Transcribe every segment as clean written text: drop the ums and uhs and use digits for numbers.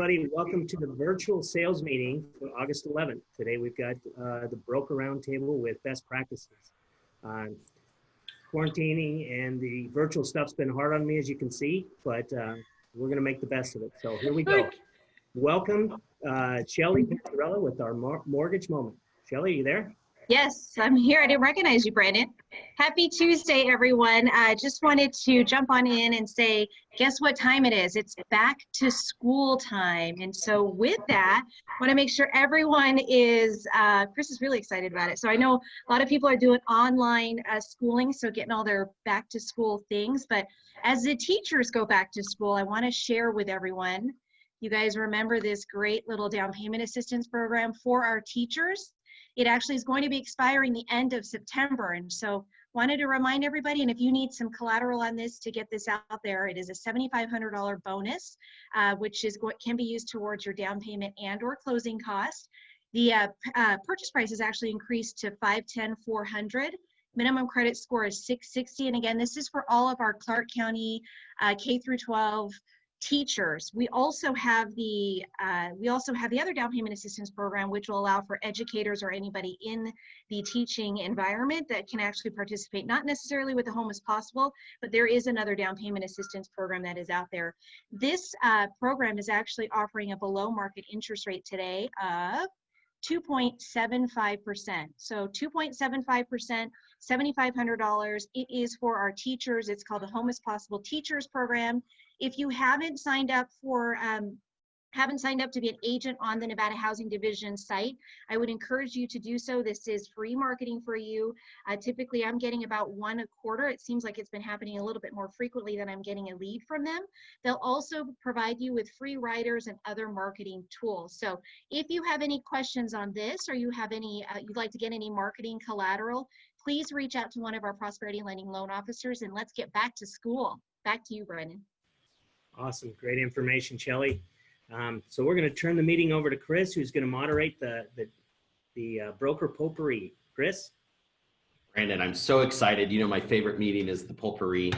everybody. Welcome to the virtual sales meeting for August 11th. Today we've got the broker roundtable with best practices. Quarantining and the virtual stuff's been hard on me, as you can see, but we're going to make the best of it. So here we go. Welcome, Shelly Panzarella with our mortgage moment. Shelly, are you there? Yes, I'm here. I didn't recognize you, Brandon. Happy Tuesday, everyone. I just wanted to jump on in and say, guess what time it is? It's back to school time. And so with that, I want to make sure everyone is, Chris is really excited about it. So I know a lot of people are doing online schooling, so getting all their back to school things. But as the teachers go back to school, I want to share with everyone, you guys remember this great little down payment assistance program for our teachers? It actually is going to be expiring the end of September. And so wanted to remind everybody, and if you need some collateral on this to get this out there, it is a $7,500 bonus, which is can be used towards your down payment and or closing cost. The purchase price is actually increased to $510,400. Minimum credit score is 660. And again, this is for all of our Clark County K through 12 teachers. We also have the other down payment assistance program, which will allow for educators or anybody in the teaching environment that can actually participate, not necessarily with the Home is Possible, but there is another down payment assistance program that is out there. This program is actually offering a below market interest rate today of 2.75%. So 2.75%, $7,500. It is for our teachers. It's called the Home is Possible Teachers Program. If you haven't signed up for to be an agent on the Nevada Housing Division site, I would encourage you to do so. This is free marketing for you. Typically, I'm getting about one a quarter. It seems like it's been happening a little bit more frequently than I'm getting a lead from them. They'll also provide you with free writers and other marketing tools. So if you have any questions on this, or you have any, you'd like to get any marketing collateral, please reach out to one of our Prosperity Lending loan officers, and let's get back to school. Back to you, Brendan. Awesome. Great information, Shelly. So we're going to turn the meeting over to Chris, who's going to moderate the broker potpourri. Chris? Brandon, I'm so excited. You know, my favorite meeting is the potpourri,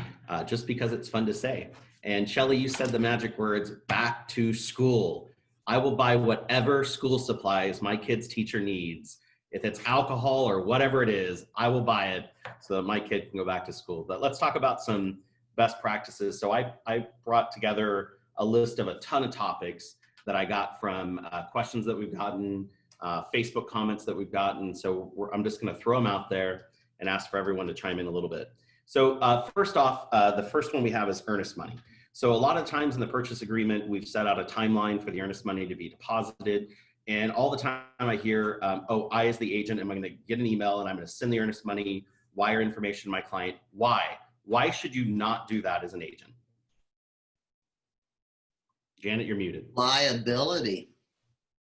just because it's fun to say. And Shelly, you said the magic words, back to school. I will buy whatever school supplies my kid's teacher needs. If it's alcohol or whatever it is, I will buy it so that my kid can go back to school. But let's talk about some best practices. So I brought together a list of a ton of topics that I got from questions that we've gotten, Facebook comments that we've gotten. So I'm just going to throw them out there and ask for everyone to chime in a little bit. So first off, the first one we have is earnest money. So a lot of times in the purchase agreement, we've set out a timeline for the earnest money to be deposited. And all the time I hear, oh, I as the agent am going to get an email and I'm going to send the earnest money wire information to my client. Why? Why should you not do that as an agent? Janet, you're muted. Liability.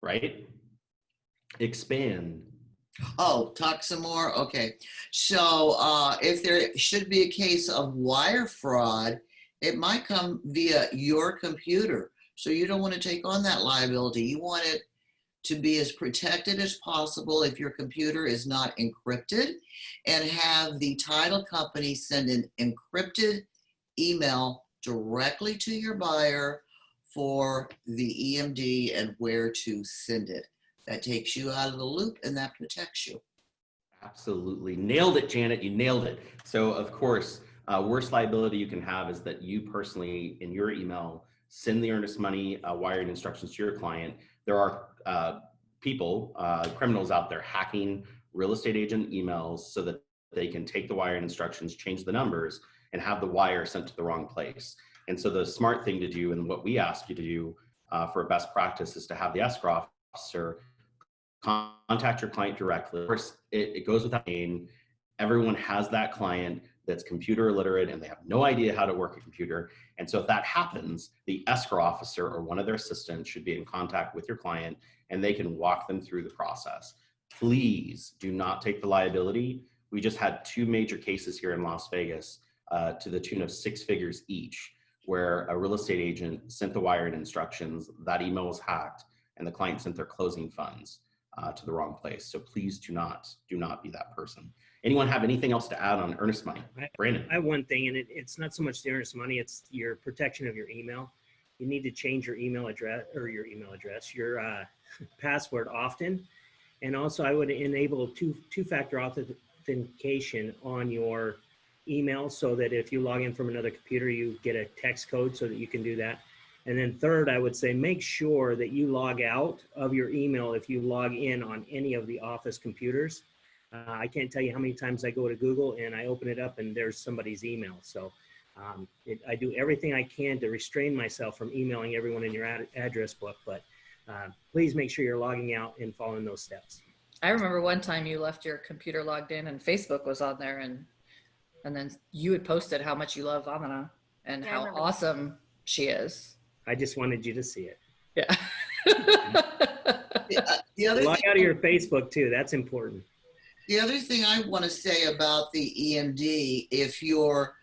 Right? Expand. Oh, talk some more? Okay. So if there should be a case of wire fraud, it might come via your computer. So you don't want to take on that liability. You want it to be as protected as possible if your computer is not encrypted, and have the title company send an encrypted email directly to your buyer for the EMD and where to send it. That takes you out of the loop and that protects you. Absolutely. Nailed it, Janet. You nailed it. So of course, worst liability you can have is that you personally, in your email, send the earnest money wiring instructions to your client. There are people, criminals out there hacking real estate agent emails so that they can take the wiring instructions, change the numbers, and have the wire sent to the wrong place. And so the smart thing to do, and what we ask you to do for a best practice, is to have the escrow officer contact your client directly. Of course, it goes without saying, everyone has that client that's computer illiterate and they have no idea how to work a computer. And so if that happens, the escrow officer or one of their assistants should be in contact with your client and they can walk them through the process. Please do not take the liability. We just had two major cases here in Las Vegas to the tune of 6 figures each, where a real estate agent sent the wiring instructions, that email was hacked, and the client sent their closing funds to the wrong place. So please do not be that person. Anyone have anything else to add on earnest money? Brandon. I have one thing, and it's not so much the earnest money, it's your protection of your email. you need to change your email address, your password often. And also I would enable two-factor authentication on your email so that if you log in from another computer, you get a text code so that you can do that. And then third, I would say make sure that you log out of your email if you log in on any of the office computers. I can't tell you how many times I go to Google and I open it up and there's somebody's email. So I do everything I can to restrain myself from emailing everyone in your address book, but please make sure you're logging out and following those steps. I remember one time you left your computer logged in and Facebook was on there, and then you had posted how much you love Vandana and how awesome she is. I just wanted you to see it. Yeah. The other Log thing, out of your Facebook too. That's important. the other thing I want to say about the EMD, if your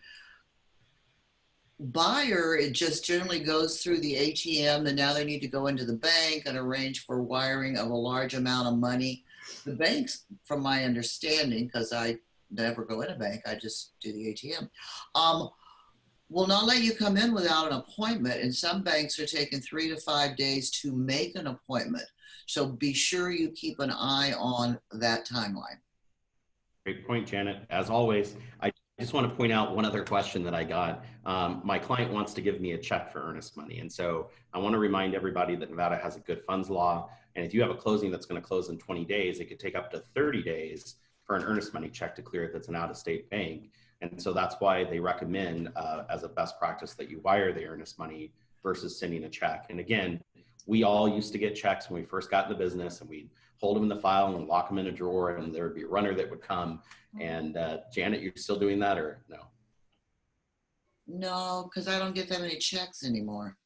buyer, it just generally goes through the ATM, and now they need to go into the bank and arrange for wiring of a large amount of money. The banks, from my understanding, because I never go in a bank, I just do the ATM, will not let you come in without an appointment. And some banks are taking 3 to 5 days to make an appointment. So be sure you keep an eye on that timeline. Great point, Janet. As always, I just want to point out one other question that I got. My client wants to give me a check for earnest money. And so I want to remind everybody that Nevada has a good funds law. And if you have a closing that's going to close in 20 days, it could take up to 30 days for an earnest money check to clear if it's an out-of-state bank. And so that's why they recommend as a best practice that you wire the earnest money versus sending a check. And again, we all used to get checks when we first got in the business, and we'd hold them in the file and lock them in a drawer, and there would be a runner that would come. And Janet, you're still doing that or no? No, because I don't get that many checks anymore.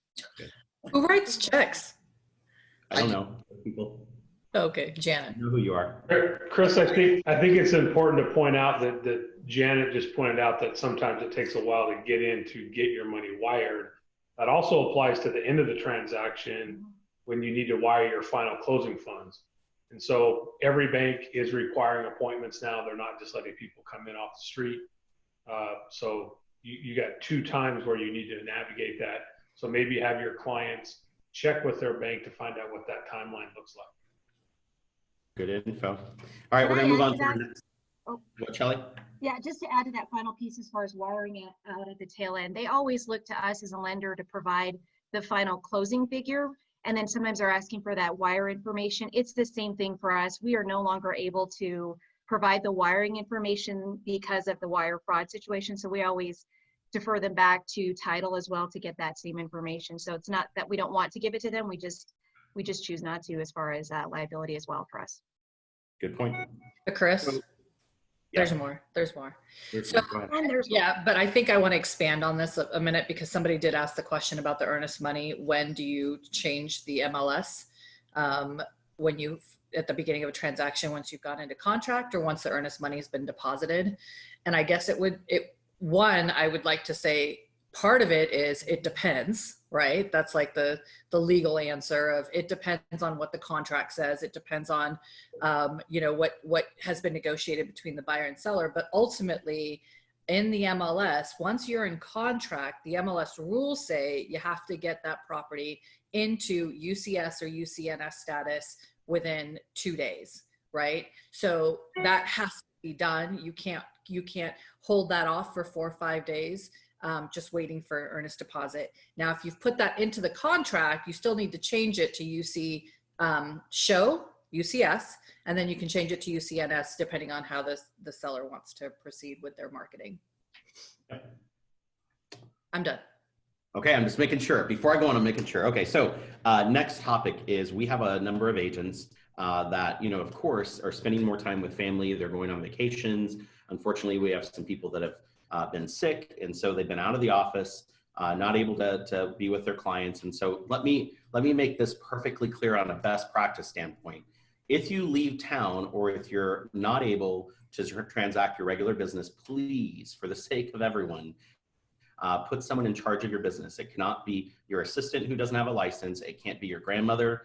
Who writes checks? I don't know. People Okay, Janet. know who you are. Chris, I think it's important to point out that Janet just pointed out that sometimes it takes a while to get in to get your money wired. That also applies to the end of the transaction when you need to wire your final closing funds. And so every bank is requiring appointments now. They're not just letting people come in off the street. So you got 2 times where you need to navigate that. So maybe have your clients check with their bank to find out what that timeline looks like. Good info. All right, we're going to move on to the next. What, Shelly? Yeah, just to add to that final piece as far as wiring it out at the tail end, they always look to us as a lender to provide the final closing figure. And then sometimes they're asking for that wire information. It's the same thing for us. We are no longer able to provide the wiring information because of the wire fraud situation. So we always defer them back to title as well to get that same information. So it's not that we don't want to give it to them. We just choose not to as far as liability as well for us. Good point. Chris, Yeah. there's more. So, go ahead. And there's Yeah, but I think I want to expand on this a minute because somebody did ask the question about the earnest money. When do you change the MLS? When you, at the beginning of a transaction, once you've gone into contract or once the earnest money has been deposited? And I guess I would like to say part of it is it depends, right? That's like the legal answer of it depends on what the contract says. It depends on, what has been negotiated between the buyer and seller. But ultimately in the MLS, once you're in contract, the MLS rules say you have to get that property into UCS or UCNS status within 2 days, right? So that has to be done. You can't hold that off for 4 or 5 days. Just waiting for earnest deposit. Now, if you've put that into the contract, you still need to change it to UCS, and then you can change it to UCNS depending on how the seller wants to proceed with their marketing. I'm done. Okay, I'm just making sure. Before I go on, I'm making sure. Okay, so next topic is we have a number of agents that, of course, are spending more time with family. They're going on vacations. Unfortunately, we have some people that have been sick, and so they've been out of the office, not able to be with their clients. And so let me make this perfectly clear on a best practice standpoint. If you leave town or if you're not able to transact your regular business, please, for the sake of everyone, put someone in charge of your business. It cannot be your assistant who doesn't have a license. It can't be your grandmother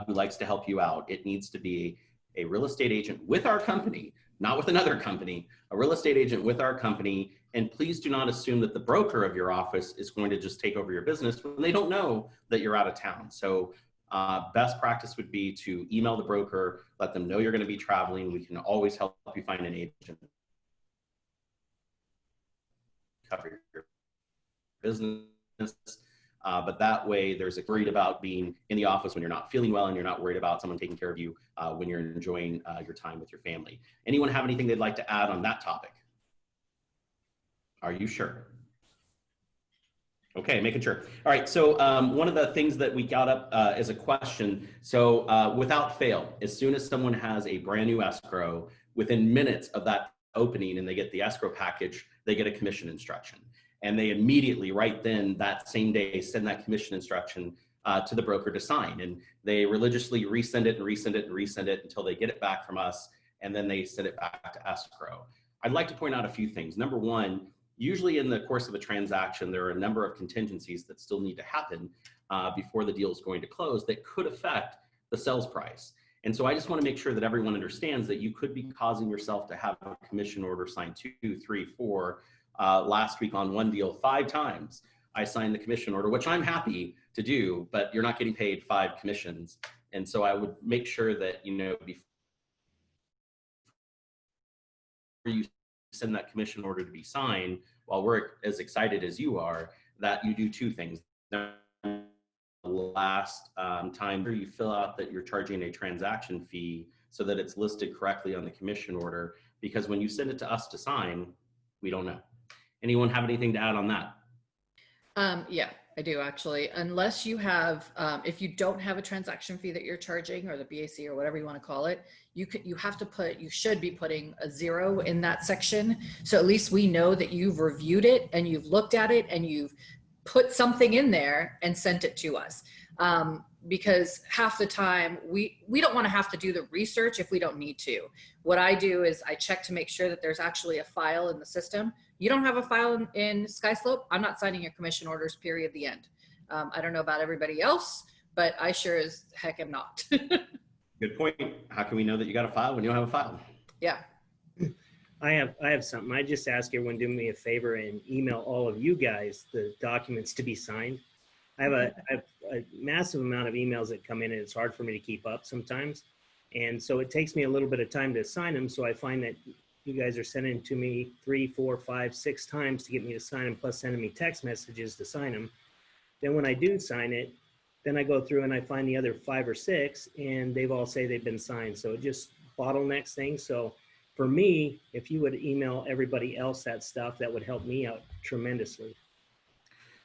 who likes to help you out. It needs to be a real estate agent with our company not with another company, a real estate agent with our company. And please do not assume that the broker of your office is going to just take over your business when they don't know that you're out of town. So best practice would be to email the broker, let them know you're going to be traveling. We can always help you find an agent. Cover your business. But that way there's a worried about being in the office when you're not feeling well, and you're not worried about someone taking care of you when you're enjoying your time with your family. Anyone have anything they'd like to add on that topic? Are you sure? Okay, making sure. All right, so one of the things that we got up as a question, so without fail, as soon as someone has a brand new escrow, within minutes of that opening and they get the escrow package, they get a commission instruction. And they immediately, right then, that same day, send that commission instruction to the broker to sign. And they religiously resend it and resend it and resend it until they get it back from us, and then they send it back to escrow. I'd like to point out a few things. Number one, usually in the course of a transaction, there are a number of contingencies that still need to happen before the deal is going to close that could affect the sales price. And so I just want to make sure that everyone understands that you could be causing yourself to have a commission order signed 2, 3, 4. Last week on one deal, 5 times I signed the commission order, which I'm happy to do, but you're not getting paid 5 commissions. And so I would make sure that, you know, before you send that commission order to be signed, while we're as excited as you are, that you do 2 things. Last time you fill out that you're charging a transaction fee so that it's listed correctly on the commission order, because when you send it to us to sign, we don't know. Anyone have anything to add on that? Yeah, I do actually. Unless you have, if you don't have a transaction fee that you're charging, or the BAC or whatever you want to call it, you should be putting a 0 in that section. So at least we know that you've reviewed it and you've looked at it and you've put something in there and sent it to us. Because half the time we don't want to have to do the research if we don't need to. What I do is I check to make sure that there's actually a file in the system. You don't have a file in SkySlope, I'm not signing your commission orders, period, the end. I don't know about everybody else, but I sure as heck am not. Good point. How can we know that you got a file when you don't have a file? Yeah. I have something. I just ask everyone to do me a favor and email all of you guys the documents to be signed. I have a massive amount of emails that come in, and it's hard for me to keep up sometimes. And so it takes me a little bit of time to sign them. So I find that you guys are sending to me 3, 4, 5, 6 times to get me to sign them, plus sending me text messages to sign them. Then when I do sign it, then I go through and I find the other 5 or 6, and they've all say they've been signed. So it just bottlenecks things. So for me, if you would email everybody else that stuff, that would help me out tremendously.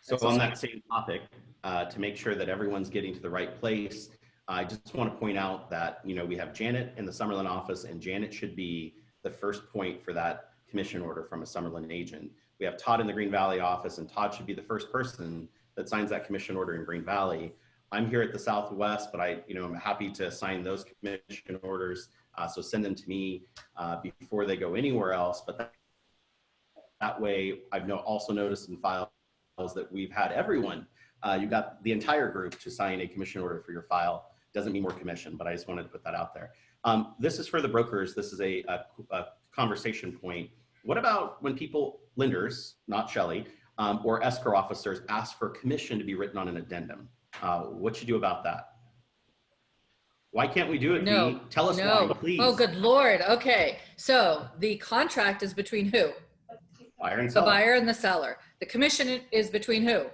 So on that same topic, to make sure that everyone's getting to the right place, I just want to point out that, you know, we have Janet in the Summerlin office, and Janet should be the first point for that commission order from a Summerlin agent. We have Todd in the Green Valley office, and Todd should be the first person that signs that commission order in Green Valley. I'm here at the Southwest, but I'm happy to sign those commission orders. So send them to me before they go anywhere else. But that way, I've also noticed in files that we've had everyone, you got the entire group to sign a commission order for your file. Doesn't mean more commission, but I just wanted to put that out there. This is for the brokers. This is a conversation point. What about when people, lenders, not Shelly, or escrow officers ask for commission to be written on an addendum? What you do about that? Why can't we do it? No, Tell us no. why, please. Oh, good Lord. Okay. So the contract is between who? Buyer and The seller. buyer and the seller. The commission is between who?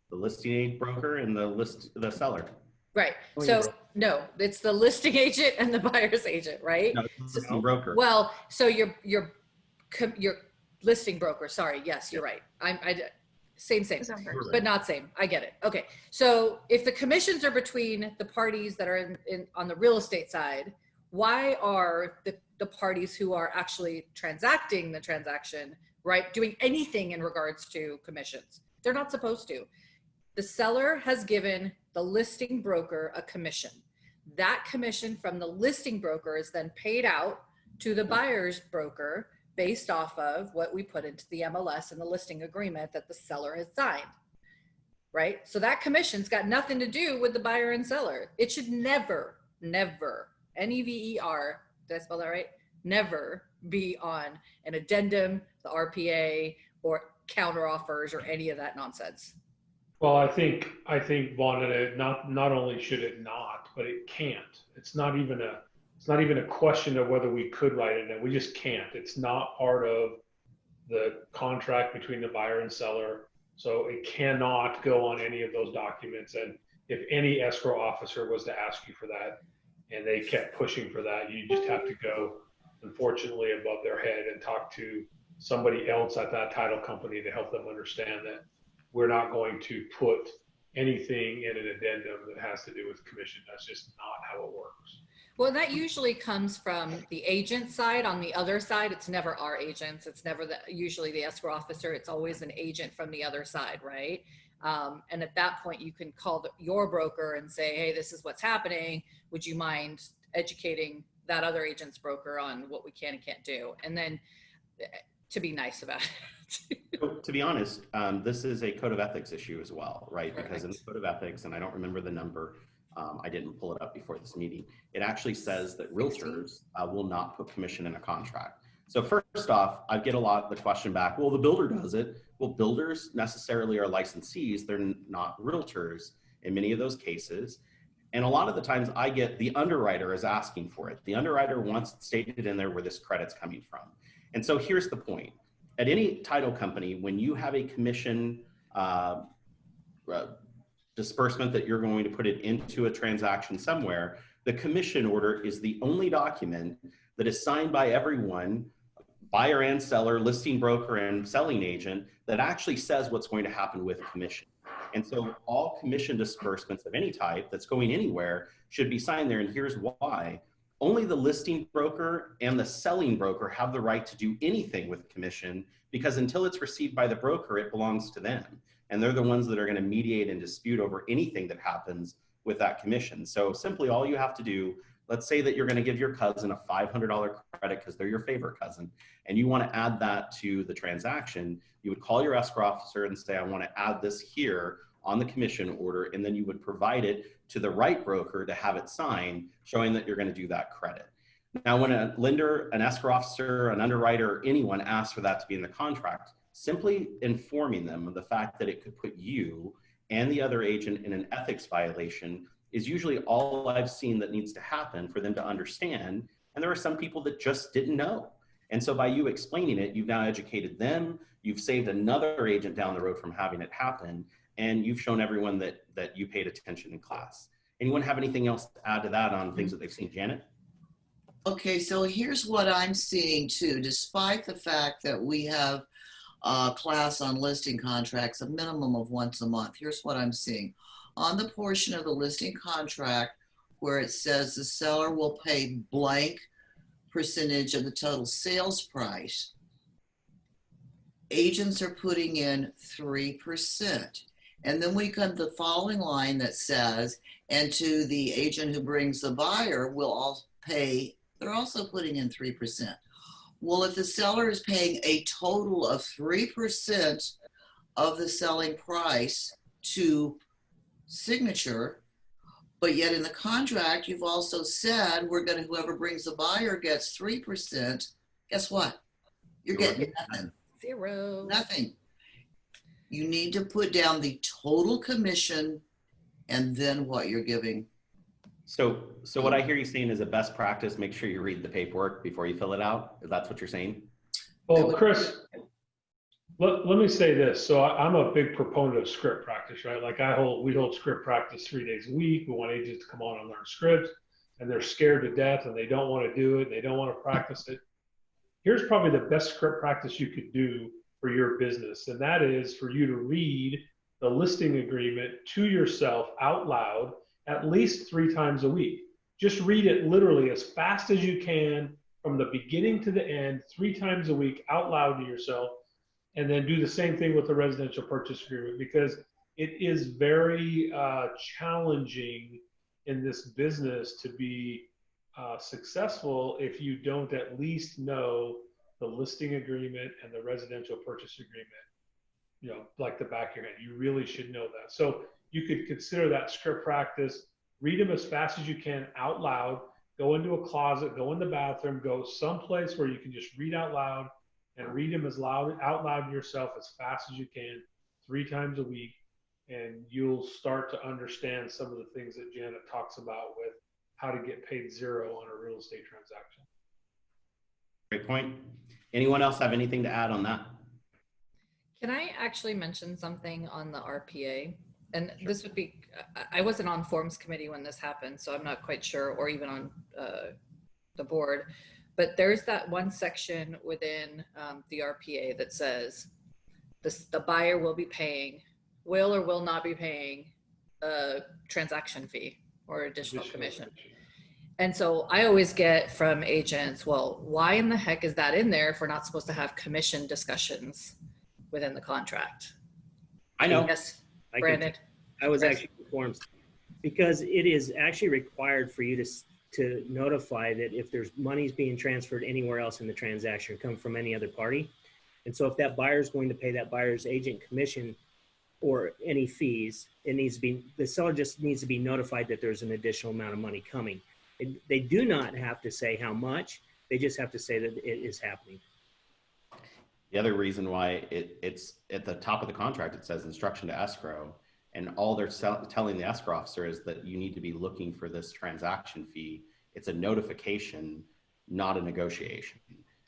The listing agent broker and the seller. Right. So no, it's the listing agent and the buyer's agent, right? No, it's the listing broker. Well, so your listing broker. Sorry. Yes, you're right. Same, but not same. I get it. Okay. So if the commissions are between the parties that are on the real estate side, why are the parties who are actually transacting the transaction, right, doing anything in regards to commissions? They're not supposed to. The seller has given the listing broker a commission. That commission from the listing broker is then paid out to the buyer's broker based off of what we put into the MLS and the listing agreement that the seller has signed, right? So that commission's got nothing to do with the buyer and seller. It should never, NEVER, did I spell that right? never be on an addendum, the RPA, or counter offers, or any of that nonsense. Well, I think Vandana, not only should it not, but it can't. It's not even a question of whether we could write it in. We just can't. It's not part of the contract between the buyer and seller. So it cannot go on any of those documents. And if any escrow officer was to ask you for that and they kept pushing for that, you just have to go, unfortunately, above their head and talk to somebody else at that title company to help them understand that we're not going to put anything in an addendum that has to do with commission. That's just not how it works. Well, that usually comes from the agent side. On the other side, it's never our agents. It's never usually the escrow officer. It's always an agent from the other side, right? And at that point, you can call your broker and say, hey, this is what's happening. Would you mind educating that other agent's broker on what we can and can't do? And then to be nice about it. So, to be honest, this is a code of ethics issue as well, right? Correct. Because in the code of ethics, and I don't remember the number, I didn't pull it up before this meeting, it actually says that realtors will not put commission in a contract. So first off, I get a lot of the question back, well, the builder does it. Well, builders necessarily are licensees. They're not realtors in many of those cases. And a lot of the times I get the underwriter is asking for it. The underwriter wants it stated in there where this credit's coming from. And so here's the point. At any title company, when you have a commission disbursement that you're going to put it into a transaction somewhere, the commission order is the only document that is signed by everyone, buyer and seller, listing broker and selling agent, that actually says what's going to happen with commission. And so all commission disbursements of any type that's going anywhere should be signed there. And here's why. Only the listing broker and the selling broker have the right to do anything with commission, because until it's received by the broker, it belongs to them. And they're the ones that are going to mediate and dispute over anything that happens with that commission. So simply all you have to do, let's say that you're going to give your cousin a $500 credit because they're your favorite cousin, and you want to add that to the transaction, you would call your escrow officer and say, I want to add this here on the commission order, and then you would provide it to the right broker to have it signed, showing that you're going to do that credit. Now, when a lender, an escrow officer, an underwriter, or anyone asks for that to be in the contract, simply informing them of the fact that it could put you and the other agent in an ethics violation is usually all I've seen that needs to happen for them to understand. And there are some people that just didn't know. And so by you explaining it, you've now educated them, you've saved another agent down the road from having it happen, and you've shown everyone that you paid attention in class. Anyone have anything else to add to that on things that they've seen? Janet? Okay, so here's what I'm seeing too. Despite the fact that we have a class on listing contracts, a minimum of once a month, here's what I'm seeing. On the portion of the listing contract where it says the seller will pay blank percentage of the total sales price, agents are putting in 3%. And then we come to the following line that says, and to the agent who brings the buyer will all pay, they're also putting in 3%. Well, if the seller is paying a total of 3% of the selling price to signature, but yet in the contract, you've also said whoever brings the buyer gets 3%, guess what? You're getting nothing. Zero. Nothing. You need to put down the total commission and then what you're giving. So what I hear you saying is a best practice, make sure you read the paperwork before you fill it out. Is that what you're saying? Well, Chris, let me say this. So I'm a big proponent of script practice, right? Like we hold script practice 3 days a week. We want agents to come on and learn scripts, and they're scared to death and they don't want to do it. They don't want to practice it. Here's probably the best script practice you could do for your business. And that is for you to read the listing agreement to yourself out loud at least 3 times a week. Just read it literally as fast as you can from the beginning to the end, 3 times a week out loud to yourself. And then do the same thing with the residential purchase agreement, because it is very challenging in this business to be successful if you don't at least know the listing agreement and the residential purchase agreement, like the back of your hand. You really should know that. So you could consider that script practice, read them as fast as you can out loud, go into a closet, go in the bathroom, go someplace where you can just read out loud and read them out loud to yourself as fast as you can, 3 times a week. And you'll start to understand some of the things that Janet talks about with how to get paid zero on a real estate transaction. Great point. Anyone else have anything to add on that? Can I actually mention something on the RPA? And this would be, I wasn't on forms committee when this happened, so I'm not quite sure, or even on the board, but there's that one section within the RPA that says the buyer will or will not be paying a transaction fee or additional commission. And so I always get from agents, well, why in the heck is that in there if we're not supposed to have commission discussions within the contract? I know. Yes, Brandon. I was actually informed because it is actually required for you to notify that if there's monies being transferred anywhere else in the transaction or come from any other party. And so if that buyer is going to pay that buyer's agent commission or any fees, the seller just needs to be notified that there's an additional amount of money coming. They do not have to say how much, they just have to say that it is happening. The other reason why it's at the top of the contract, it says instruction to escrow, and all they're telling the escrow officer is that you need to be looking for this transaction fee. It's a notification, not a negotiation.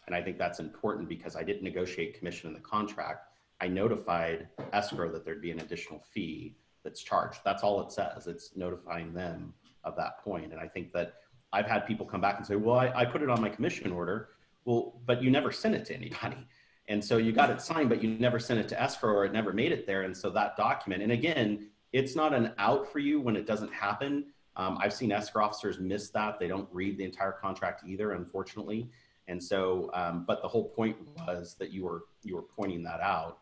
And I think that's important because I didn't negotiate commission in the contract. I notified escrow that there'd be an additional fee that's charged. That's all it says. It's notifying them of that point. And I think that I've had people come back and say, well, I put it on my commission order. Well, but you never sent it to anybody. And so you got it signed, but you never sent it to escrow or it never made it there. And so that document, and again, it's not an out for you when it doesn't happen. I've seen escrow officers miss that. They don't read the entire contract either, unfortunately. And so, but the whole point was that you were pointing that out.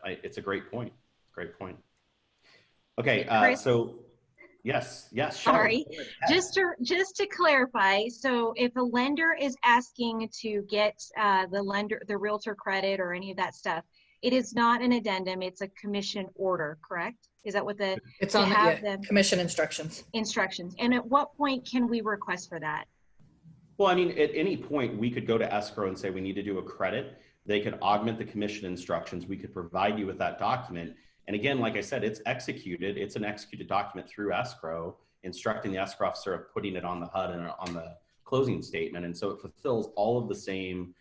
It's a great point. Great point. Okay, so yes. Sorry, just to clarify. So if a lender is asking to get the realtor credit or any of that stuff, it is not an addendum. It's a commission order, correct? Is that what it's on the commission instructions? Instructions. And at what point can we request for that? Well, I mean, at any point we could go to escrow and say we need to do a credit. They could augment the commission instructions. We could provide you with that document. And again, like I said, it's executed. It's an executed document through escrow, instructing the escrow officer of putting it on the HUD and on the closing statement. And so it fulfills all of the same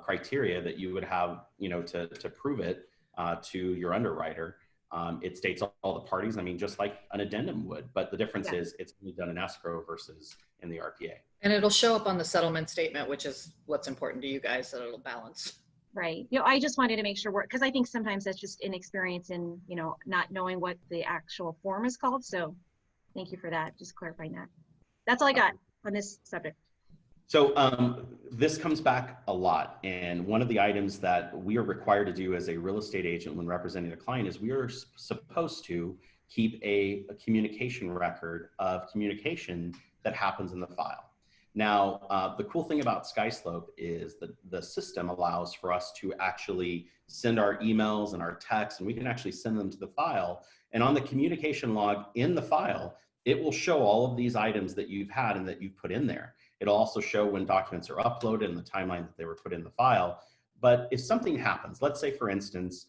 criteria that you would have, to prove it to your underwriter. It states all the parties. I mean, just like an addendum would, but the difference is it's only done in escrow versus in the RPA. And it'll show up on the settlement statement, which is what's important to you guys, that it'll balance. Right. I just wanted to make sure because I think sometimes that's just inexperience in, not knowing what the actual form is called. So thank you for that. Just clarifying that. That's all I got on this subject. So this comes back a lot. And one of the items that we are required to do as a real estate agent when representing a client is we are supposed to keep a communication record of communication that happens in the file. Now, the cool thing about SkySlope is that the system allows for us to actually send our emails and our texts, and we can actually send them to the file. And on the communication log in the file, it will show all of these items that you've had and that you've put in there. It'll also show when documents are uploaded and the timeline that they were put in the file. But if something happens, let's say, for instance,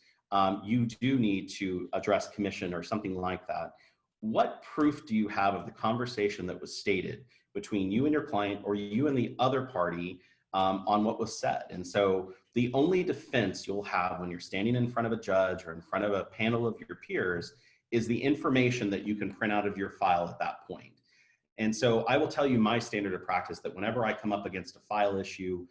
you do need to address commission or something like that, what proof do you have of the conversation that was stated between you and your client or you and the other party on what was said? And so the only defense you'll have when you're standing in front of a judge or in front of a panel of your peers is the information that you can print out of your file at that point. And so I will tell you my standard of practice that whenever I come up against a file issue,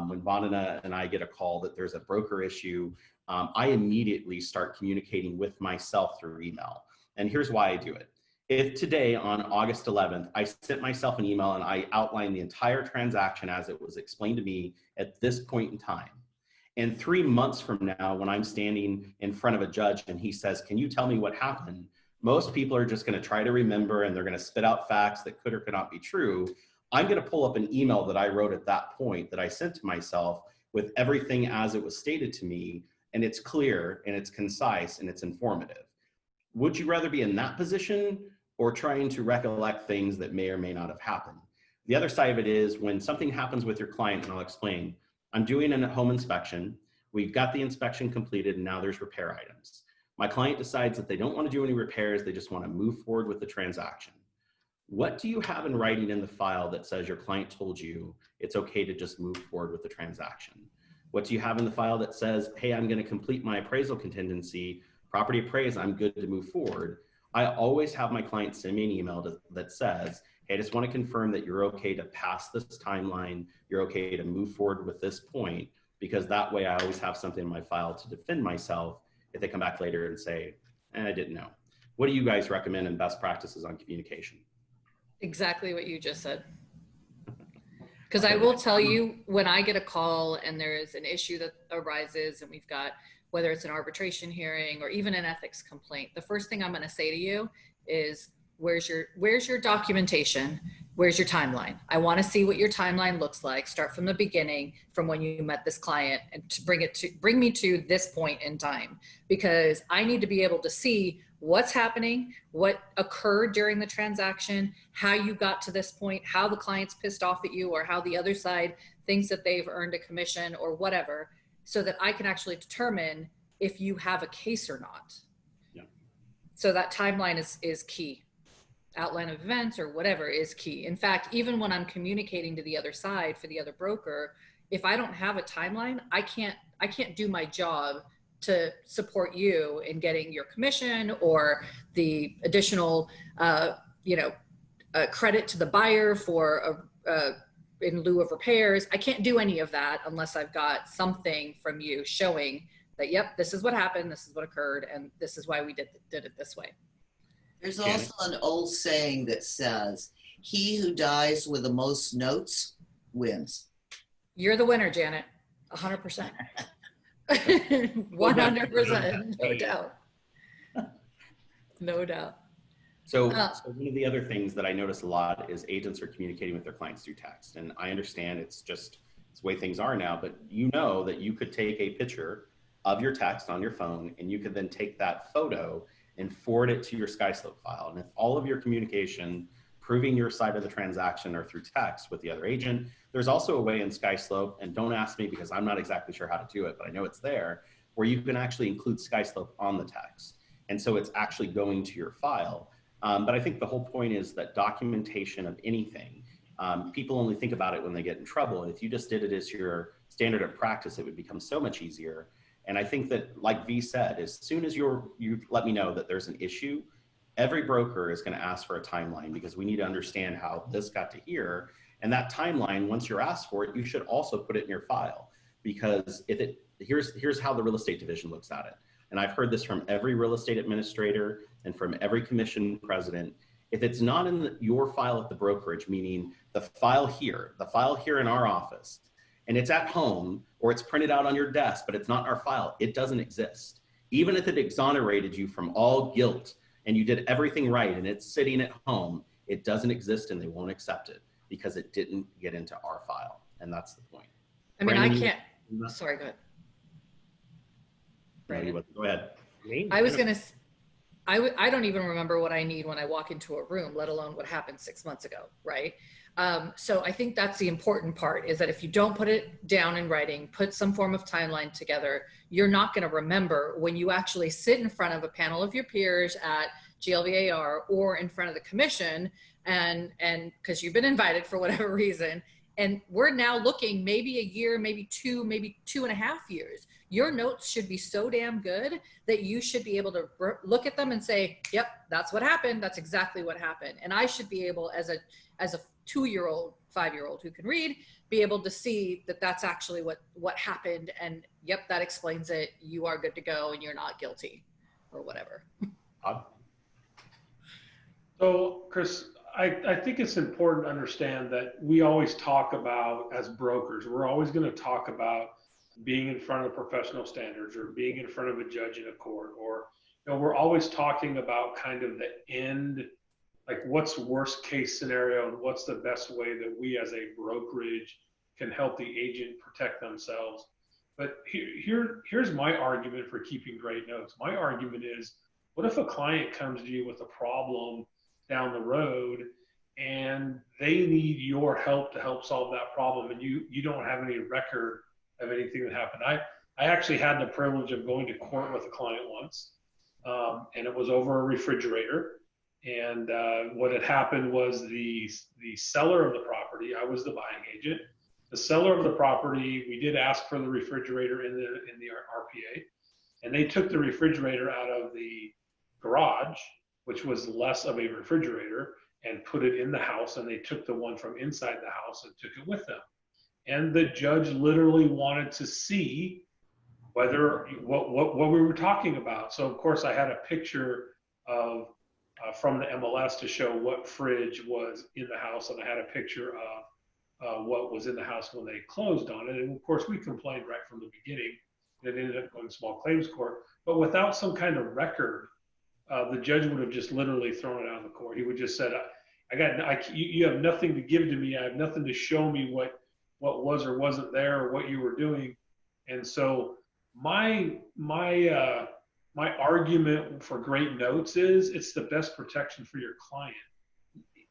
when Vandana and I get a call that there's a broker issue, I immediately start communicating with myself through email. And here's why I do it. If today on August 11th, I sent myself an email and I outlined the entire transaction as it was explained to me at this point in time, and 3 months from now, when I'm standing in front of a judge and he says, can you tell me what happened? Most people are just going to try to remember and they're going to spit out facts that could or could not be true. I'm going to pull up an email that I wrote at that point that I sent to myself with everything as it was stated to me, and it's clear and it's concise and it's informative. Would you rather be in that position or trying to recollect things that may or may not have happened. The other side of it is when something happens with your client, and I'll explain, I'm doing a home inspection. We've got the inspection completed and now there's repair items. My client decides that they don't want to do any repairs. They just want to move forward with the transaction. What do you have in writing in the file that says your client told you it's okay to just move forward with the transaction? What do you have in the file that says, hey, I'm going to complete my appraisal contingency, property appraise, I'm good to move forward? I always have my client send me an email that says, hey, I just want to confirm that you're okay to pass this timeline. You're okay to move forward with this point, because that way I always have something in my file to defend myself if they come back later and say, I didn't know. What do you guys recommend in best practices on communication? Exactly what you just said. Because I will tell you, when I get a call and there is an issue that arises and we've got, whether it's an arbitration hearing or even an ethics complaint, the first thing I'm going to say to you is, where's your documentation? Where's your timeline? I want to see what your timeline looks like. Start from the beginning, from when you met this client, and to bring me to this point in time, because I need to be able to see what's happening, what occurred during the transaction, how you got to this point, how the client's pissed off at you, or how the other side thinks that they've earned a commission or whatever, so that I can actually determine if you have a case or not. Yeah. So that timeline is key. Outline of events or whatever is key. In fact, even when I'm communicating to the other side for the other broker, if I don't have a timeline, I can't do my job to support you in getting your commission or the additional, credit to the buyer for in lieu of repairs. I can't do any of that unless I've got something from you showing that, yep, this is what happened, this is what occurred, and this is why we did it this way. There's also an old saying that says, he who dies with the most notes wins. You're the winner, Janet. 100%. 100%. No doubt. No doubt. So one of the other things that I notice a lot is agents are communicating with their clients through text. And I understand it's the way things are now, but you know that you could take a picture of your text on your phone and you could then take that photo and forward it to your SkySlope file. And if all of your communication proving your side of the transaction are through text with the other agent, there's also a way in SkySlope, and don't ask me because I'm not exactly sure how to do it, but I know it's there, where you can actually include SkySlope on the text. And so it's actually going to your file. But I think the whole point is that documentation of anything, people only think about it when they get in trouble. If you just did it as your standard of practice, it would become so much easier. And I think that, like V said, as soon as you let me know that there's an issue, every broker is going to ask for a timeline, because we need to understand how this got to here. And that timeline, once you're asked for it, you should also put it in your file, because here's how the real estate division looks at it. And I've heard this from every real estate administrator and from every commission president. If it's not in your file at the brokerage, meaning the file here in our office, and it's at home or it's printed out on your desk, but it's not in our file, it doesn't exist. Even if it exonerated you from all guilt and you did everything right and it's sitting at home, it doesn't exist and they won't accept it because it didn't get into our file. And that's the point. I mean, Brandon, I can't, sorry, go ahead. Brandon. Go ahead. I was going to, I don't even remember what I need when I walk into a room, let alone what happened 6 months ago, right? So I think that's the important part, is that if you don't put it down in writing, put some form of timeline together, you're not going to remember when you actually sit in front of a panel of your peers at GLVAR or in front of the commission, and because you've been invited for whatever reason, and we're now looking maybe a year, maybe 2.5 years. Your notes should be so damn good that you should be able to look at them and say, yep, that's what happened. That's exactly what happened. And I should be able, as a 2-year-old, 5-year-old who can read, be able to see that that's actually what happened. And yep, that explains it. You are good to go and you're not guilty or whatever. So Chris, I think it's important to understand that we always talk about, as brokers, we're always going to talk about being in front of professional standards or being in front of a judge in a court, or, we're always talking about kind of the end, like what's worst case scenario and what's the best way that we as a brokerage can help the agent protect themselves. But here's my argument for keeping great notes. My argument is, what if a client comes to you with a problem down the road, and they need your help to help solve that problem, and you don't have any record of anything that happened. I actually had the privilege of going to court with a client once, and it was over a refrigerator. And what had happened was the seller of the property, I was the buying agent. The seller of the property, we did ask for the refrigerator in the RPA, and they took the refrigerator out of the garage, which was less of a refrigerator, and put it in the house, and they took the one from inside the house and took it with them. And the judge literally wanted to see whether what we were talking about. So of course I had a picture of from the MLS to show what fridge was in the house, and I had a picture of what was in the house when they closed on it. And of course we complained right from the beginning. It ended up going to small claims court, but without some kind of record, the judge would have just literally thrown it out of the court. He would just said, you have nothing to give to me. I have nothing to show me what was or wasn't there or what you were doing. And so my argument for great notes is it's the best protection for your client.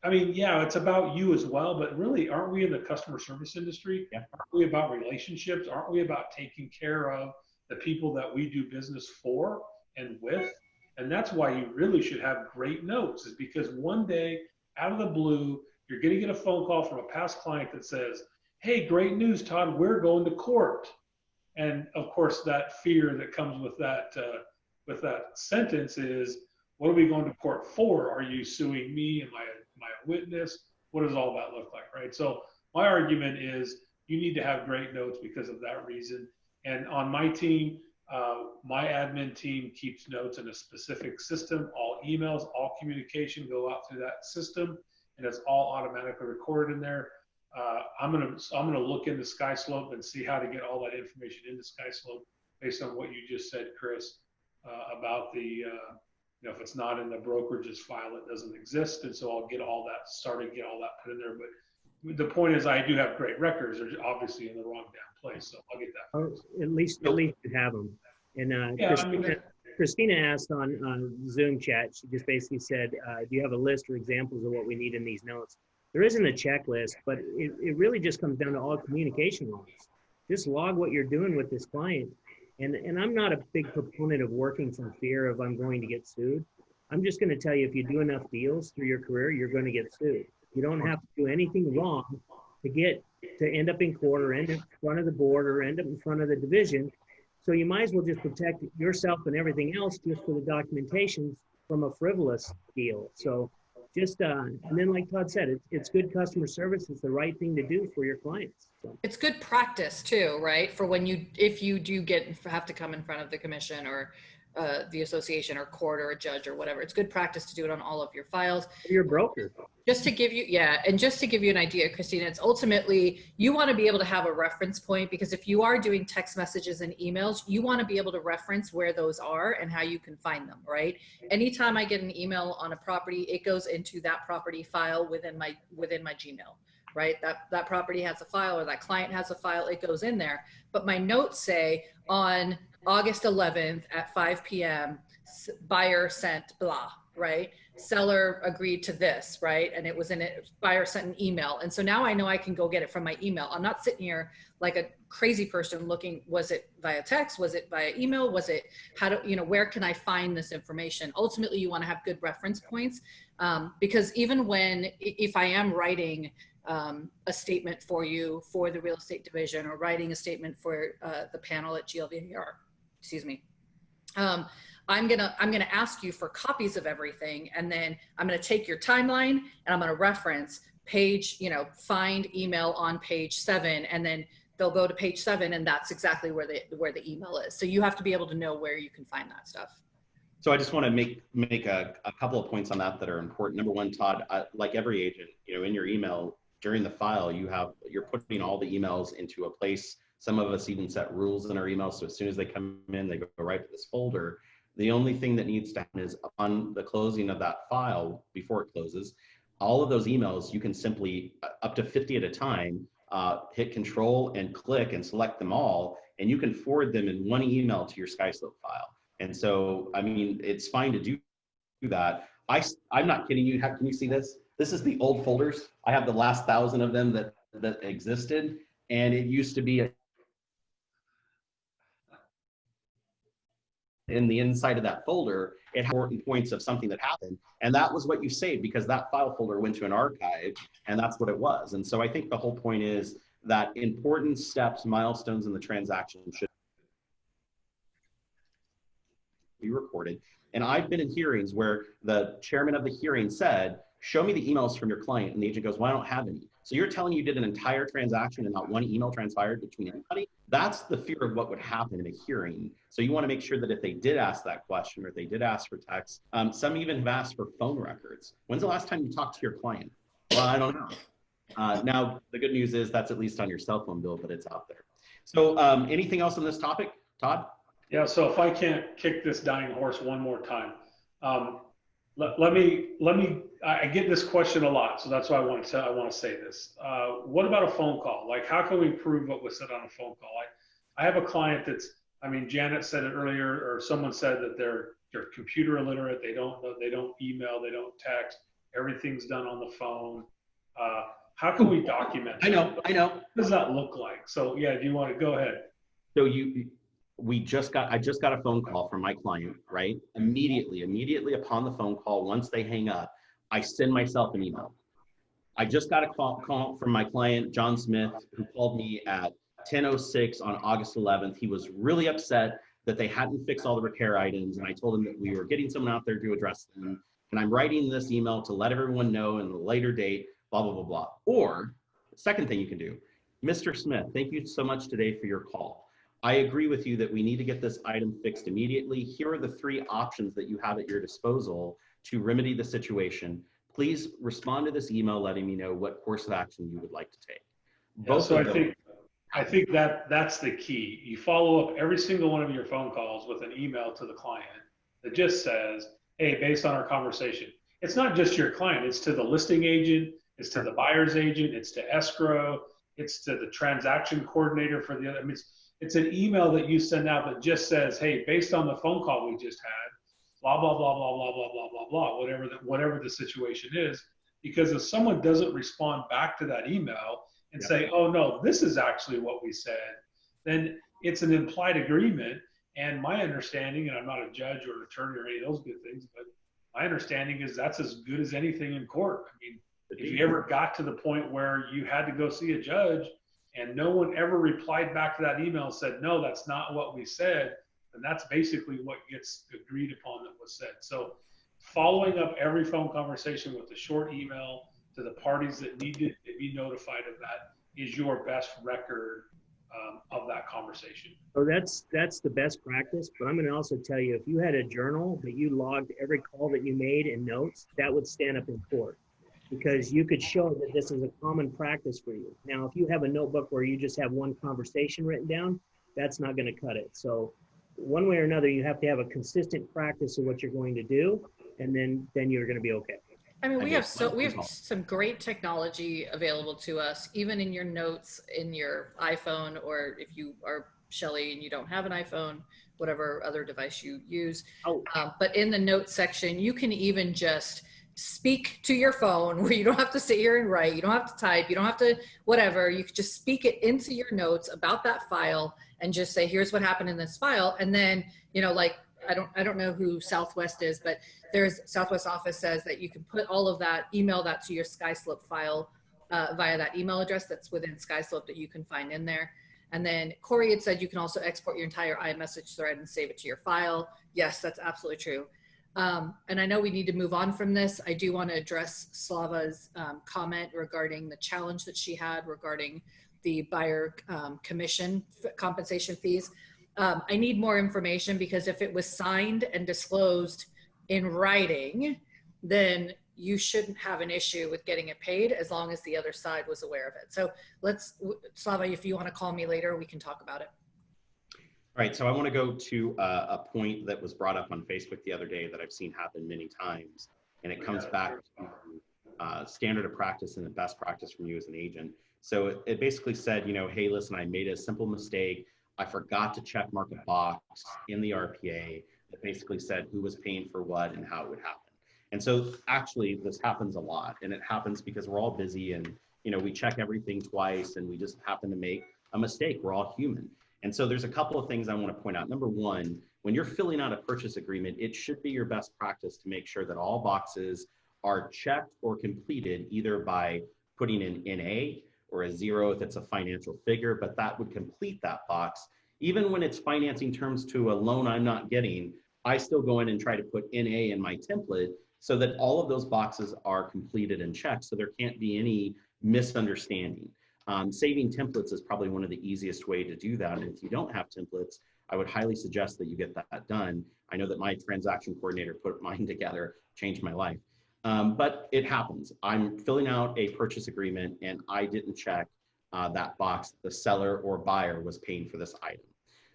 I mean, yeah, it's about you as well, but really, aren't we in the customer service industry? Yeah. Aren't we about relationships? Aren't we about taking care of the people that we do business for and with? And that's why you really should have great notes, is because one day out of the blue, you're going to get a phone call from a past client that says, hey, great news, Todd, we're going to court. And of course, that fear that comes with that sentence is, what are we going to court for? Are you suing me? Am I a witness? What does all that look like, right? So my argument is you need to have great notes because of that reason. And on my team, my admin team keeps notes in a specific system. All emails, all communication go out through that system, and it's all automatically recorded in there. I'm gonna look into SkySlope and see how to get all that information into SkySlope based on what you just said, Chris, about the if it's not in the brokerage's file, it doesn't exist. And so I'll get all that started, get all that put in there. But the point is, I do have great records. They're obviously in the wrong damn place, so I'll get that. Oh, at least you have them. And Yeah, Christina asked on Zoom chat, she just basically said, do you have a list or examples of what we need in these notes? There isn't a checklist, but it really just comes down to all communication logs. Just log what you're doing with this client. And I'm not a big proponent of working from fear of I'm going to get sued. I'm just going to tell you, if you do enough deals through your career, you're going to get sued. You don't have to do anything wrong to end up in court or end up in front of the board or end up in front of the division. So you might as well just protect yourself and everything else just for the documentation from a frivolous deal. So just, and then like Todd said, it's good customer service. It's the right thing to do for your clients. So. It's good practice too, right? For if you do have to come in front of the commission or the association or court or a judge or whatever, it's good practice to do it on all of your files. You're a broker. Just to give you, and just to give you an idea, Christina, it's ultimately, you want to be able to have a reference point, because if you are doing text messages and emails, you want to be able to reference where those are and how you can find them, right? Anytime I get an email on a property, it goes into that property file within my Gmail, right? That property has a file, or that client has a file, it goes in there. But my notes say on August 11th at 5 p.m., buyer sent blah, right? Seller agreed to this, right? And it was in it, buyer sent an email. And so now I know I can go get it from my email. I'm not sitting here like a crazy person looking, was it via text? Was it via email? Was it, where can I find this information? Ultimately, you want to have good reference points, because even if I am writing a statement for you for the real estate division, or writing a statement for the panel at GLVAR, excuse me, I'm gonna ask you for copies of everything, and then I'm gonna take your timeline and I'm gonna reference page, find email on page 7, and then they'll go to page 7, and that's exactly where the email is. So you have to be able to know where you can find that stuff. So I just want to make a couple of points on that are important. Number one, Todd, like every agent, in your email during the file, you're putting all the emails into a place. Some of us even set rules in our emails, so as soon as they come in, they go right to this folder. The only thing that needs to happen is upon the closing of that file, before it closes, all of those emails, you can simply, up to 50 at a time, hit control and click and select them all, and you can forward them in one email to your SkySlope file. And so, I mean, it's fine to do that. I'm not kidding you. Can you see this? This is the old folders. I have the last 1,000 of them that existed. And it used to be in the inside of that folder, it had important points of something that happened. And that was what you saved because that file folder went to an archive and that's what it was. And so I think the whole point is that important steps, milestones in the transaction should be recorded. And I've been in hearings where the chairman of the hearing said, show me the emails from your client. And the agent goes, well, I don't have any. So you're telling you did an entire transaction and not one email transpired between anybody? That's the fear of what would happen in a hearing. So you want to make sure that if they did ask that question or if they did ask for text, some even have asked for phone records. When's the last time you talked to your client? Well, I don't know. Now, the good news is that's at least on your cell phone bill, but it's out there. So anything else on this topic, Todd? Yeah, so if I can't kick this dying horse one more time, let me, I get this question a lot, so that's why I want to say this. What about a phone call? Like, how can we prove what was said on a phone call? I have a client that's, I mean, Janet said it earlier, or someone said that they're computer illiterate. They don't email, they don't text. Everything's done on the phone. How can we document that? I know. What does that look like? So yeah, do you want to go ahead? So I just got a phone call from my client, right? Immediately upon the phone call, once they hang up, I send myself an email. I just got a call from my client, John Smith, who called me at 10:06 on August 11th. He was really upset that they hadn't fixed all the repair items. And I told him that we were getting someone out there to address them. And I'm writing this email to let everyone know in a later date, blah, blah, blah, blah. Or the second thing you can do, Mr. Smith, thank you so much today for your call. I agree with you that we need to get this item fixed immediately. Here are the 3 options that you have at your disposal to remedy the situation. Please respond to this email letting me know what course of action you would like to take. So I think that's the key. You follow up every single one of your phone calls with an email to the client that just says, hey, based on our conversation. It's not just your client, it's to the listing agent, it's to the buyer's agent, it's to escrow, it's to the transaction coordinator for the other. I mean, it's an email that you send out that just says, hey, based on the phone call we just had, blah, blah, blah, blah, blah, blah, blah, blah, blah, whatever the situation is. Because if someone doesn't respond back to that email and say, oh, no, this is actually what we said, then it's an implied agreement. And my understanding, and I'm not a judge or an attorney or any of those good things, but my understanding is that's as good as anything in court. I mean, if you ever got to the point where you had to go see a judge and no one ever replied back to that email and said, no, that's not what we said, then that's basically what gets agreed upon that was said. So following up every phone conversation with a short email to the parties that need to be notified of that is your best record of that conversation. So that's the best practice, but I'm going to also tell you, if you had a journal that you logged every call that you made in notes, that would stand up in court, because you could show that this is a common practice for you. Now, if you have a notebook where you just have one conversation written down, that's not going to cut it. So one way or another, you have to have a consistent practice of what you're going to do, and then you're going to be okay. I mean, we have some great technology available to us, even in your notes in your iPhone, or if you are Shelly and you don't have an iPhone, whatever other device you use. But in the notes section, you can even just speak to your phone where you don't have to sit here and write, you don't have to type, you don't have to whatever, you can just speak it into your notes about that file and just say, here's what happened in this file. And then, you know, like, I don't know who Southwest is, but there's Southwest office says that you can put all of that, email that to your SkySlope file via that email address that's within SkySlope that you can find in there. And then Corey had said you can also export your entire iMessage thread and save it to your file. Yes, that's absolutely true. And I know we need to move on from this. I do want to address Slava's comment regarding the challenge that she had regarding the buyer commission compensation fees. I need more information, because if it was signed and disclosed in writing, then you shouldn't have an issue with getting it paid as long as the other side was aware of it. So Slava, if you want to call me later, we can talk about it. All right, so I want to go to a point that was brought up on Facebook the other day that I've seen happen many times, and it comes back to standard of practice and the best practice from you as an agent. So it basically said, you know, hey, listen, I made a simple mistake. I forgot to check mark a box in the RPA that basically said who was paying for what and how it would happen. And so actually this happens a lot, and it happens because we're all busy and, you know, we check everything twice and we just happen to make a mistake. We're all human. And so there's a couple of things I want to point out. Number one, when you're filling out a purchase agreement, it should be your best practice to make sure that all boxes are checked or completed either by putting in NA or a 0 if it's a financial figure, but that would complete that box. Even when it's financing terms to a loan I'm not getting, I still go in and try to put NA in my template so that all of those boxes are completed and checked, so there can't be any misunderstanding. Saving templates is probably one of the easiest way to do that. And if you don't have templates, I would highly suggest that you get that done. I know that my transaction coordinator put mine together, changed my life. But it happens. I'm filling out a purchase agreement and I didn't check that box, the seller or buyer was paying for this item.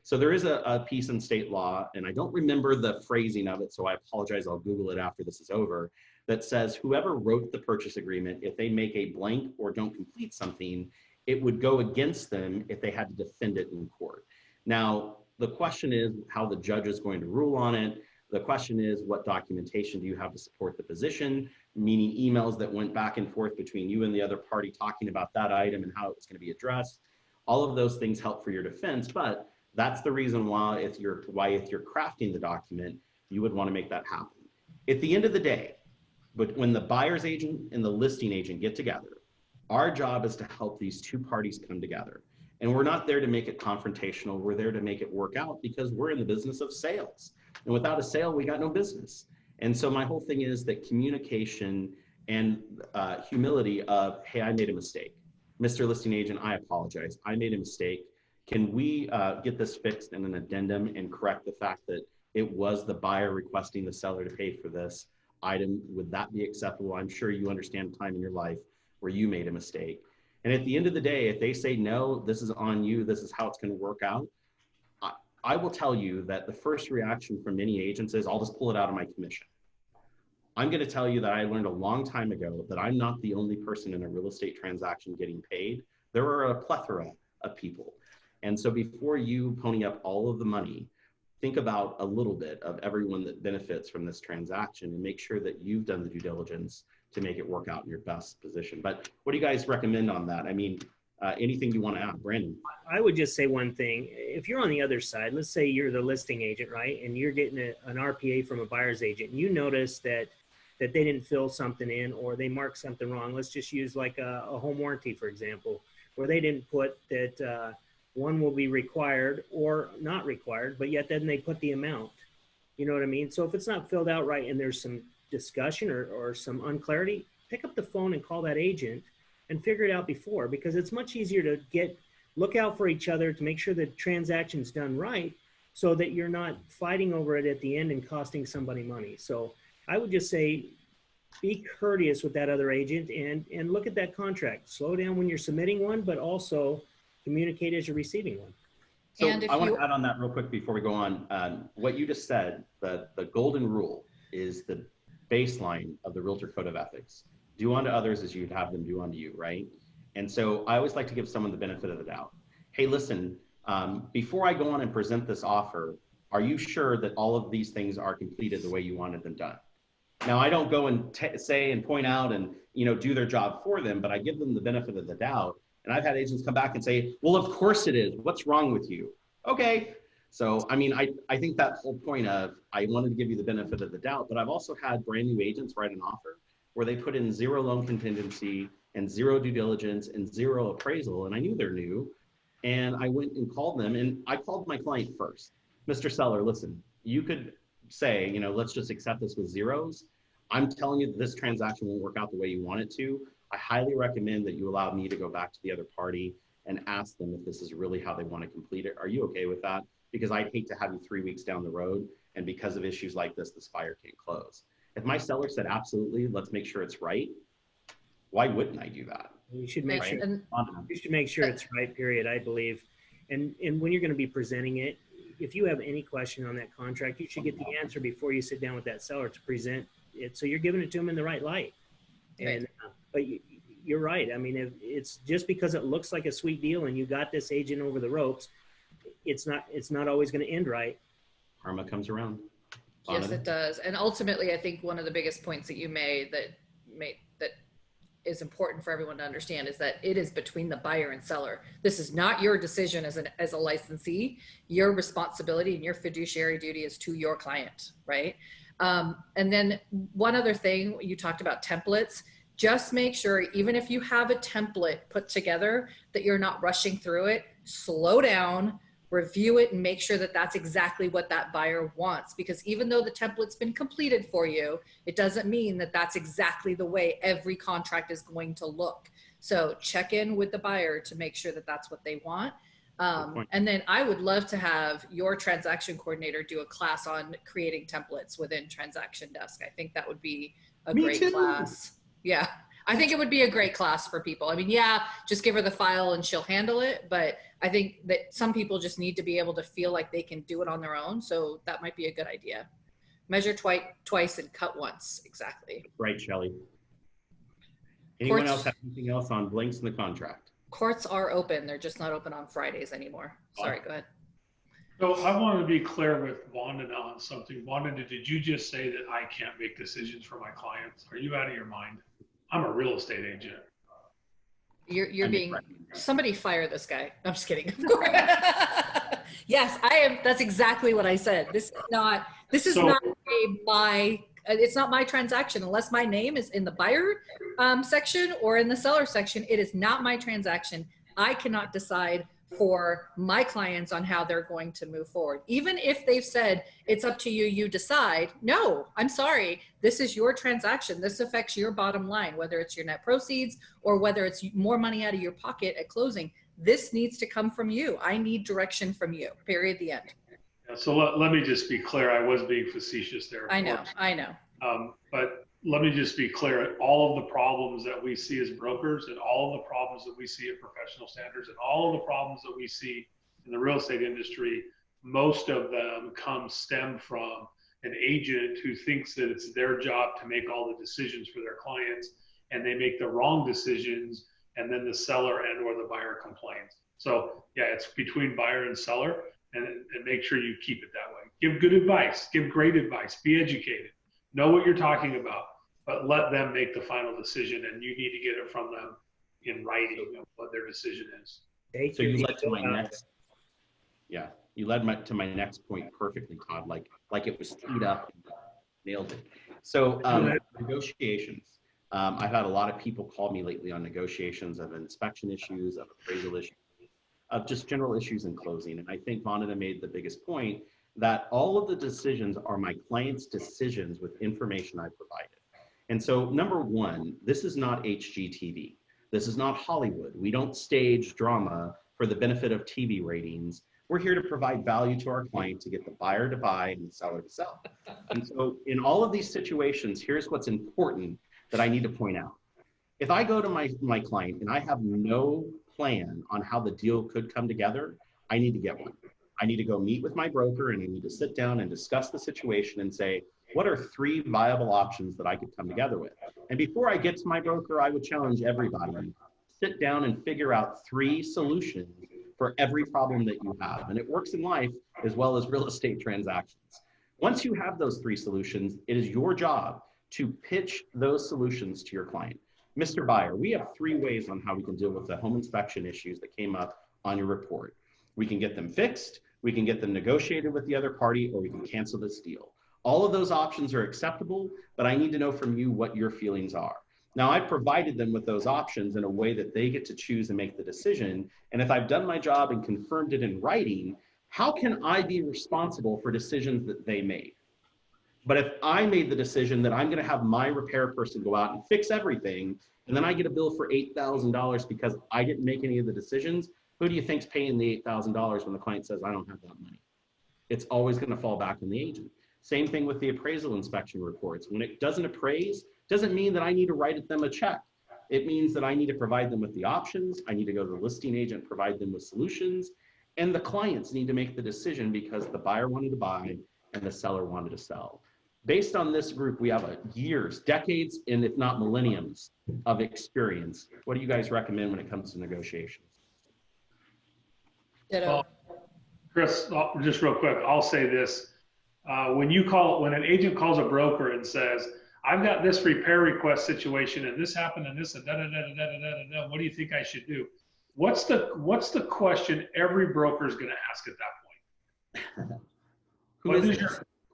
So there is a piece in state law, and I don't remember the phrasing of it, so I apologize, I'll Google it after this is over, that says whoever wrote the purchase agreement, if they make a blank or don't complete something, it would go against them if they had to defend it in court. Now, the question is how the judge is going to rule on it. The question is, what documentation do you have to support the position, meaning emails that went back and forth between you and the other party talking about that item and how it was going to be addressed. All of those things help for your defense, but that's the reason why if you're crafting the document, you would want to make that happen. At the end of the day, but when the buyer's agent and the listing agent get together, our job is to help these two parties come together. And we're not there to make it confrontational. We're there to make it work out because we're in the business of sales. And without a sale, we got no business. And so my whole thing is that communication and humility of, hey, I made a mistake. Mr. Listing Agent, I apologize. I made a mistake. Can we get this fixed in an addendum and correct the fact that it was the buyer requesting the seller to pay for this item? Would that be acceptable? I'm sure you understand a time in your life where you made a mistake. And at the end of the day, if they say, no, this is on you, this is how it's going to work out, I will tell you that the first reaction from many agents is, I'll just pull it out of my commission. I'm going to tell you that I learned a long time ago that I'm not the only person in a real estate transaction getting paid. There are a plethora of people. And so before you pony up all of the money, think about a little bit of everyone that benefits from this transaction and make sure that you've done the due diligence to make it work out in your best position. But what do you guys recommend on that? I mean, anything you want to add, Brandon? I would just say one thing. If you're on the other side, let's say you're the listing agent, right? And you're getting an RPA from a buyer's agent, and you notice that they didn't fill something in or they marked something wrong. Let's just use like a home warranty, for example, where they didn't put that one will be required or not required, but yet then they put the amount. You know what I mean? So if it's not filled out right and there's some discussion or some unclarity, pick up the phone and call that agent and figure it out before, because it's much easier to look out for each other to make sure the transaction's done right so that you're not fighting over it at the end and costing somebody money. So I would just say, be courteous with that other agent and look at that contract. Slow down when you're submitting one, but also communicate as you're receiving one. So I want to add on that real quick before we go on. What you just said, the golden rule is the baseline of the Realtor Code of Ethics. Do unto others as you'd have them do unto you, right? And so I always like to give someone the benefit of the doubt. Hey, listen, before I go on and present this offer, are you sure that all of these things are completed the way you wanted them done? Now, I don't go and say and point out and do their job for them, but I give them the benefit of the doubt. And I've had agents come back and say, well, of course it is. What's wrong with you? Okay. So, I mean, I think that whole point of, I wanted to give you the benefit of the doubt, but I've also had brand new agents write an offer where they put in 0 loan contingency and 0 due diligence and 0 appraisal. And I knew they're new. And I went and called them, and I called my client first. Mr. Seller, listen, you could say, let's just accept this with zeros. I'm telling you that this transaction won't work out the way you want it to. I highly recommend that you allow me to go back to the other party and ask them if this is really how they want to complete it. Are you okay with that? Because I'd hate to have you 3 weeks down the road, and because of issues like this buyer can't close. If my seller said, absolutely, let's make sure it's right, why wouldn't I do that? You should make sure it's right, period, I believe. And when you're going to be presenting it, if you have any question on that contract, you should get the answer before you sit down with that seller to present it. So you're giving it to them in the right light. And but you're right. I mean, if it's just because it looks like a sweet deal and you got this agent over the ropes, it's not always going to end right. Karma comes around. Yes, it does. And ultimately, I think one of the biggest points that you made that is important for everyone to understand is that it is between the buyer and seller. This is not your decision as a licensee. Your responsibility and your fiduciary duty is to your client, right? And then one other thing, you talked about templates. Just make sure, even if you have a template put together, that you're not rushing through it. Slow down, review it, and make sure that that's exactly what that buyer wants. Because even though the template's been completed for you, it doesn't mean that that's exactly the way every contract is going to look. So check in with the buyer to make sure that that's what they want. And then I would love to have your transaction coordinator do a class on creating templates within Transaction Desk. I think that would be a great class. Yeah, I think it would be a great class for people. I mean, yeah, just give her the file and she'll handle it. But I think that some people just need to be able to feel like they can do it on their own. So that might be a good idea. Measure twice and cut once. Exactly. Right, Shelly. Anyone else have anything else on blanks in the contract? Courts are open. They're just not open on Fridays anymore. Sorry, go ahead. So I want to be clear with Vandana on something. Vandana, did you just say that I can't make decisions for my clients? Are you out of your mind? I'm a real estate agent. You're being, somebody fire this guy. I'm just kidding. Of course. Yes, I am. That's exactly what I said. This is not it's not my transaction unless my name is in the buyer section or in the seller section. It is not my transaction. I cannot decide for my clients on how they're going to move forward. Even if they've said, it's up to you, you decide. No, I'm sorry. This is your transaction. This affects your bottom line, whether it's your net proceeds or whether it's more money out of your pocket at closing. This needs to come from you. I need direction from you, period, the end. Yeah, so let me just be clear. I was being facetious there. I know. But let me just be clear. All of the problems that we see as brokers and all of the problems that we see at Professional Standards and all of the problems that we see in the real estate industry, most of them stem from an agent who thinks that it's their job to make all the decisions for their clients, and they make the wrong decisions, and then the seller and or the buyer complains. So yeah, it's between buyer and seller, and make sure you keep it that way. Give good advice, give great advice, be educated, know what you're talking about, but let them make the final decision, and you need to get it from them in writing of what their decision is. So you led to my next, you led to my next point perfectly, Todd, like it was teed up, nailed it. So negotiations. I've had a lot of people call me lately on negotiations of inspection issues, of appraisal issues, of just general issues in closing. And I think Vandana made the biggest point that all of the decisions are my client's decisions with information I provided. And so number one, this is not HGTV. This is not Hollywood. We don't stage drama for the benefit of TV ratings. We're here to provide value to our client to get the buyer to buy and the seller to sell. And so in all of these situations, here's what's important that I need to point out. If I go to my client and I have no plan on how the deal could come together, I need to get one. I need to go meet with my broker and I need to sit down and discuss the situation and say, what are 3 viable options that I could come together with? And before I get to my broker, I would challenge everybody, sit down and figure out 3 solutions for every problem that you have. And it works in life as well as real estate transactions. Once you have those 3 solutions, it is your job to pitch those solutions to your client. Mr. Buyer, we have 3 ways on how we can deal with the home inspection issues that came up on your report. We can get them fixed, we can get them negotiated with the other party, or we can cancel this deal. All of those options are acceptable, but I need to know from you what your feelings are. Now, I've provided them with those options in a way that they get to choose and make the decision. And if I've done my job and confirmed it in writing, how can I be responsible for decisions that they made? But if I made the decision that I'm going to have my repair person go out and fix everything, and then I get a bill for $8,000 because I didn't make any of the decisions, who do you think's paying the $8,000 when the client says, I don't have that money? It's always going to fall back on the agent. Same thing with the appraisal inspection reports. When it doesn't appraise, doesn't mean that I need to write them a check. It means that I need to provide them with the options. I need to go to the listing agent, provide them with solutions, and the clients need to make the decision because the buyer wanted to buy and the seller wanted to sell. Based on this group, we have years, decades, and if not millenniums of experience. What do you guys recommend when it comes to negotiations? Ditto. Well, Chris, just real quick, I'll say this. when an agent calls a broker and says, I've got this repair request situation and this happened and this and da da da da da da da da, what do you think I should do? What's the question every broker is going to ask at that point?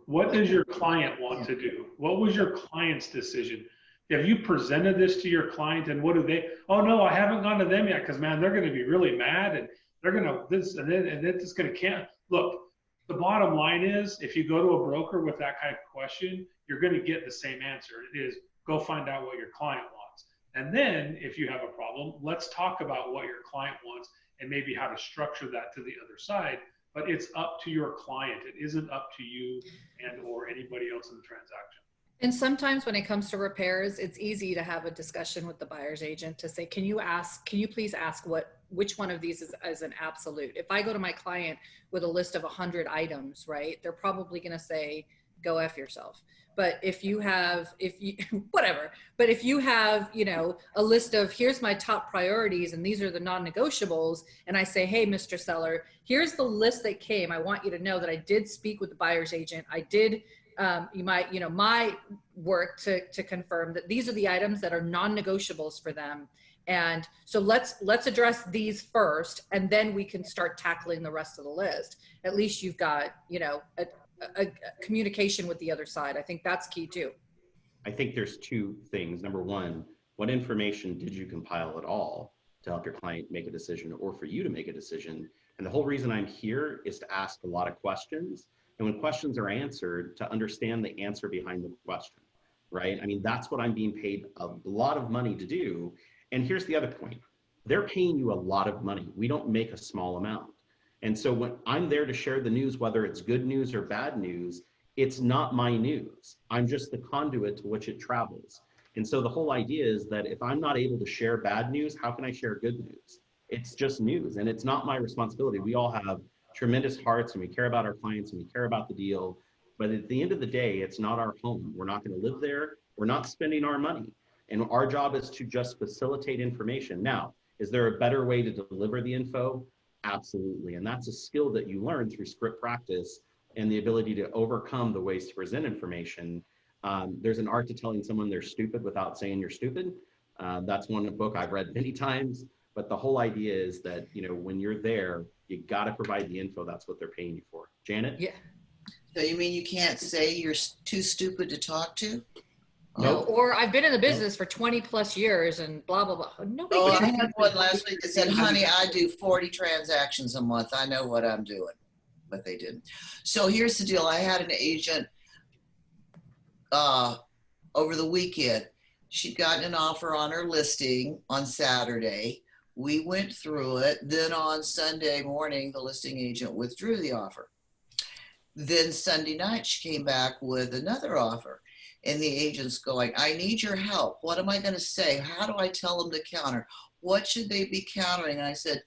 What does your client want to do? What was your client's decision? Have you presented this to your client and what do they, oh no, I haven't gone to them yet because man, they're going to be really mad and they're going to this and then it's going to can't. Look, the bottom line is if you go to a broker with that kind of question, you're going to get the same answer. It is go find out what your client wants. And then if you have a problem, let's talk about what your client wants and maybe how to structure that to the other side. But it's up to your client. It isn't up to you and or anybody else in the transaction. And sometimes when it comes to repairs, it's easy to have a discussion with the buyer's agent to say, can you please ask which one of these is an absolute? If I go to my client with a list of 100 items, right, they're probably going to say, go F yourself. But if you have, but if you have, you know, a list of here's my top priorities and these are the non-negotiables. And I say, hey, Mr. Seller, here's the list that came. I want you to know that I did speak with the buyer's agent. I did, my work to confirm that these are the items that are non-negotiables for them. And so let's address these first, and then we can start tackling the rest of the list. At least you've got, you know, a communication with the other side. I think that's key too. I think there's two things. Number one, what information did you compile at all to help your client make a decision or for you to make a decision? And the whole reason I'm here is to ask a lot of questions. And when questions are answered, to understand the answer behind the question, right? I mean, that's what I'm being paid a lot of money to do. And here's the other point. They're paying you a lot of money. We don't make a small amount. And so when I'm there to share the news, whether it's good news or bad news, it's not my news. I'm just the conduit to which it travels. And so the whole idea is that if I'm not able to share bad news, how can I share good news? It's just news and it's not my responsibility. We all have tremendous hearts and we care about our clients and we care about the deal. But at the end of the day, it's not our home. We're not going to live there. We're not spending our money. And our job is to just facilitate information. Now, is there a better way to deliver the info? Absolutely. And that's a skill that you learn through script practice and the ability to overcome the ways to present information. There's an art to telling someone they're stupid without saying you're stupid. That's one book I've read many times. But the whole idea is that, you know, when you're there, you got to provide the info. That's what they're paying you for. Janet? Yeah. So you mean you can't say you're too stupid to talk to? No. Or I've been in the business for 20 plus years and blah, blah, blah. Nobody I had one last week that said, honey, I do 40 transactions a month. I know what I'm doing. But they didn't. So here's the deal. I had an agent over the weekend. She'd gotten an offer on her listing on Saturday. We went through it. Then on Sunday morning, the listing agent withdrew the offer. Then Sunday night, she came back with another offer. And the agent's going, I need your help. What am I going to say? How do I tell them to counter? What should they be countering? And I said,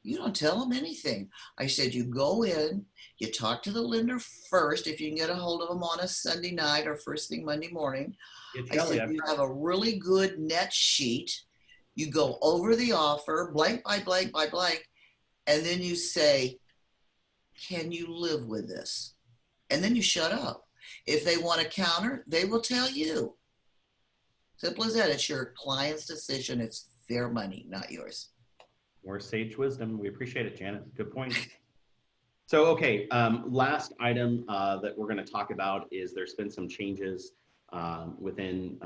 you don't tell them anything. I said, you go in, you talk to the lender first, if you can get a hold of them on a Sunday night or first thing Monday morning. I said, you have a really good net sheet. You go over the offer, blank by blank by blank, and then you say, can you live with this? And then you shut up. If they want to counter, they will tell you. Simple as that. It's your client's decision. It's their money, not yours. More sage wisdom. We appreciate it, Janet. Good point. So, okay, last item that we're going to talk about is there's been some changes within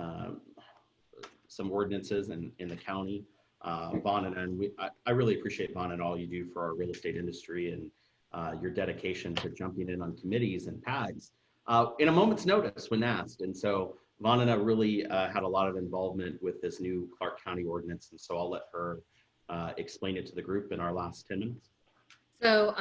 some ordinances in the county. Vandana, and I really appreciate Vandana and all you do for our real estate industry and your dedication to jumping in on committees and PAGs in a moment's notice when asked. And so Vandana really had a lot of involvement with this new Clark County ordinance. And so I'll let her explain it to the group in our last 10 minutes. So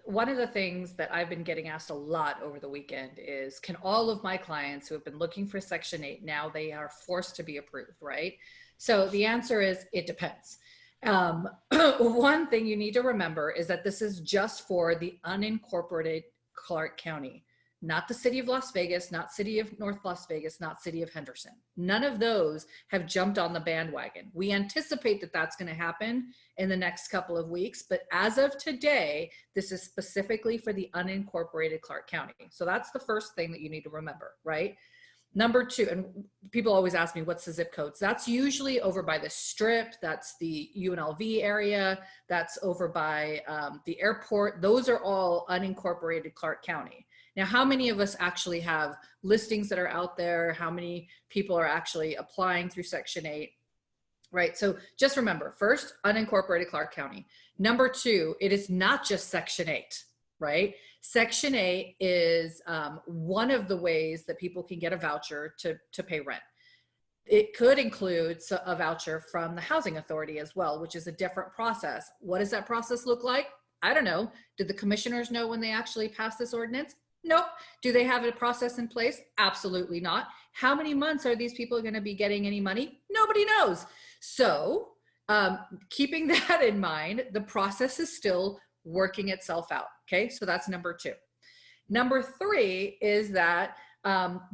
one of the things that I've been getting asked a lot over the weekend is, can all of my clients who have been looking for Section 8, now they are forced to be approved, right? So the answer is, it depends. One thing you need to remember is that this is just for the unincorporated Clark County. not the city of Las Vegas, not city of North Las Vegas, not city of Henderson. None of those have jumped on the bandwagon. We anticipate that that's going to happen in the next couple of weeks, but as of today, this is specifically for the unincorporated Clark County. So that's the first thing that you need to remember, right? Number two, and people always ask me, what's the zip codes? That's usually over by the Strip. That's the UNLV area. That's over by the airport. Those are all unincorporated Clark County. Now, how many of us actually have listings that are out there? How many people are actually applying through Section 8? Right, so just remember, first, unincorporated Clark County. Number two, it is not just Section 8, right? Section 8 is one of the ways that people can get a voucher to pay rent. It could include a voucher from the housing authority as well, which is a different process. What does that process look like? I don't know. Did the commissioners know when they actually passed this ordinance? Nope. Do they have a process in place? Absolutely not. How many months are these people going to be getting any money? Nobody knows. So keeping that in mind, the process is still working itself out. Okay, so that's number two. Number three is that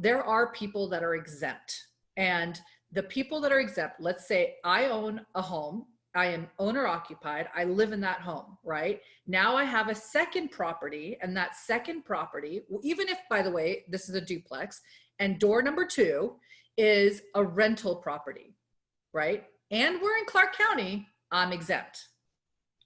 there are people that are exempt. And the people that are exempt, let's say I own a home, I am owner occupied, I live in that home, right? Now I have a second property, and that second property, even if, by the way, this is a duplex, and door number two is a rental property, right? And we're in Clark County, I'm exempt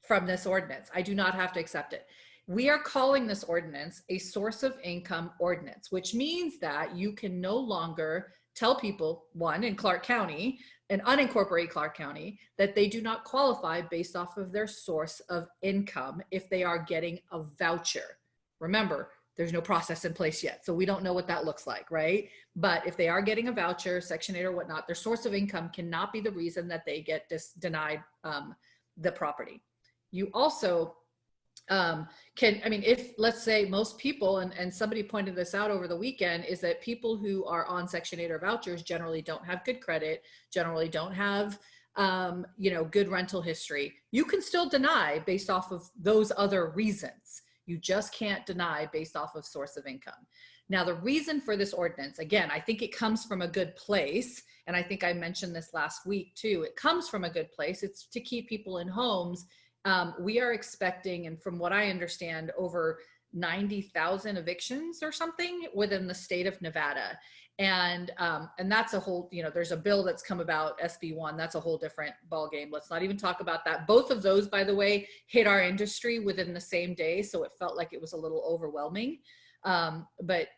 from this ordinance. I do not have to accept it. We are calling this ordinance a source of income ordinance, which means that you can no longer tell people, one, in Clark County, an unincorporated Clark County, that they do not qualify based off of their source of income if they are getting a voucher. Remember, there's no process in place yet, so we don't know what that looks like, right? But if they are getting a voucher, Section 8 or whatnot, their source of income cannot be the reason that they get denied the property. You also if let's say most people, and somebody pointed this out over the weekend, is that people who are on Section 8 or vouchers generally don't have good credit, generally don't have, good rental history. You can still deny based off of those other reasons. You just can't deny based off of source of income. Now, the reason for this ordinance, again, I think it comes from a good place. And I think I mentioned this last week too. It comes from a good place. It's to keep people in homes. We are expecting, and from what I understand, over 90,000 evictions or something within the state of Nevada. And that's a whole, there's a bill that's come about, SB1, that's a whole different ballgame. Let's not even talk about that. Both of those, by the way, hit our industry within the same day. So it felt like it was a little overwhelming. But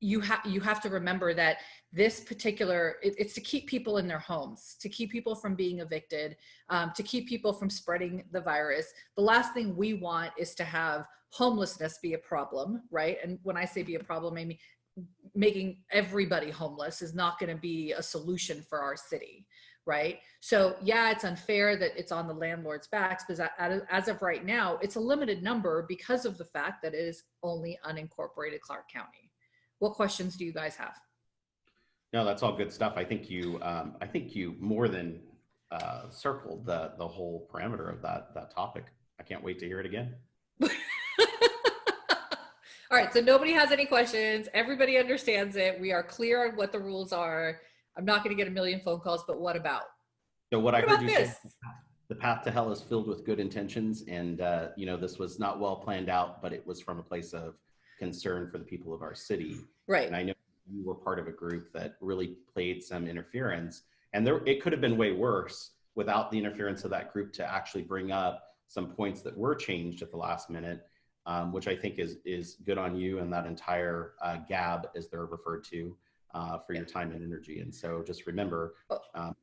you have to remember that this particular, it's to keep people in their homes, to keep people from being evicted, to keep people from spreading the virus. The last thing we want is to have homelessness be a problem, right? And when I say be a problem, I mean making everybody homeless is not going to be a solution for our city, right? So yeah, it's unfair that it's on the landlord's backs, because as of right now, it's a limited number because of the fact that it is only unincorporated Clark County. What questions do you guys have? No, that's all good stuff. I think you more than circled the whole parameter of that topic. I can't wait to hear it again. All right, so nobody has any questions. Everybody understands it. We are clear on what the rules are. I'm not going to get a million phone calls, but what about? So what I heard you say, the path to hell is filled with good intentions, and this was not well planned out, but it was from a place of concern for the people of our city. Right. And I know you were part of a group that really played some interference, and it could have been way worse without the interference of that group to actually bring up some points that were changed at the last minute, which I think is good on you and that entire GAB, as they're referred to, for your time and energy. And so just remember,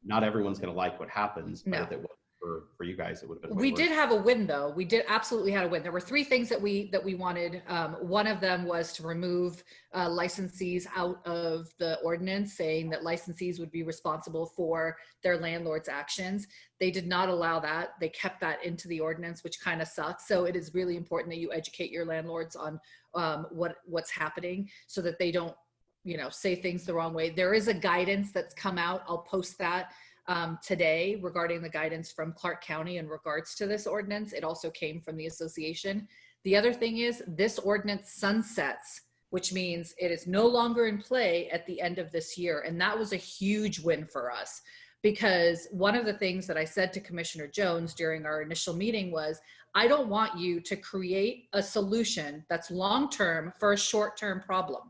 not everyone's going to like what happens, but if it wasn't for you guys, it would have been we did have a win, though. We did absolutely had a win. There were three things that we wanted. One of them was to remove licensees out of the ordinance, saying that licensees would be responsible for their landlord's actions. They did not allow that. They kept that into the ordinance, which kind of sucks. So it is really important that you educate your landlords on what's happening, so that they don't say things the wrong way. There is a guidance that's come out. I'll post that today regarding the guidance from Clark County in regards to this ordinance. It also came from the association. The other thing is, this ordinance sunsets which means it is no longer in play at the end of this year. And that was a huge win for us, because one of the things that I said to Commissioner Jones during our initial meeting was, I don't want you to create a solution that's long-term for a short-term problem,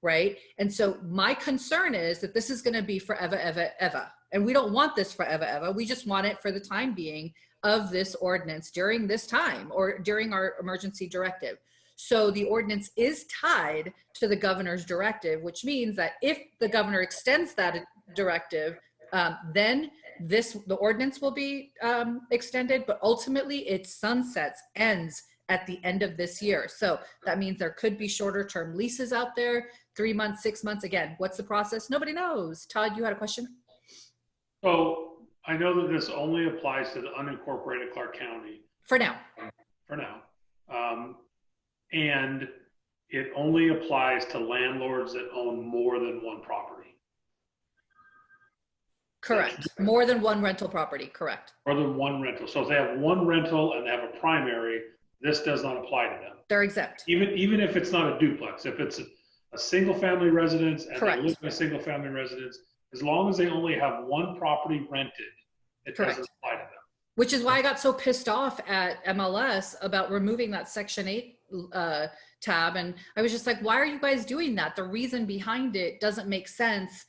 right? And so my concern is that this is going to be forever, ever, ever. And we don't want this forever, ever. We just want it for the time being of this ordinance during this time or during our emergency directive. So the ordinance is tied to the governor's directive, which means that if the governor extends that directive, then the ordinance will be extended, but ultimately it sunsets, ends at the end of this year. So that means there could be shorter term leases out there, 3 months, 6 months. Again, what's the process? Nobody knows. Todd, you had a question? So I know that this only applies to the unincorporated Clark County. For now. For now. And it only applies to landlords that own more than one property. Correct. More than one rental property. Correct. More than one rental. So if they have one rental and they have a primary, this does not apply to them. They're exempt. Even if it's not a duplex, if it's a single family residence and Correct. they live in a single family residence, as long as they only have one property rented, it Correct. doesn't apply to them. Which is why I got so pissed off at MLS about removing that Section 8 tab. And I was just like, why are you guys doing that? The reason behind it doesn't make sense.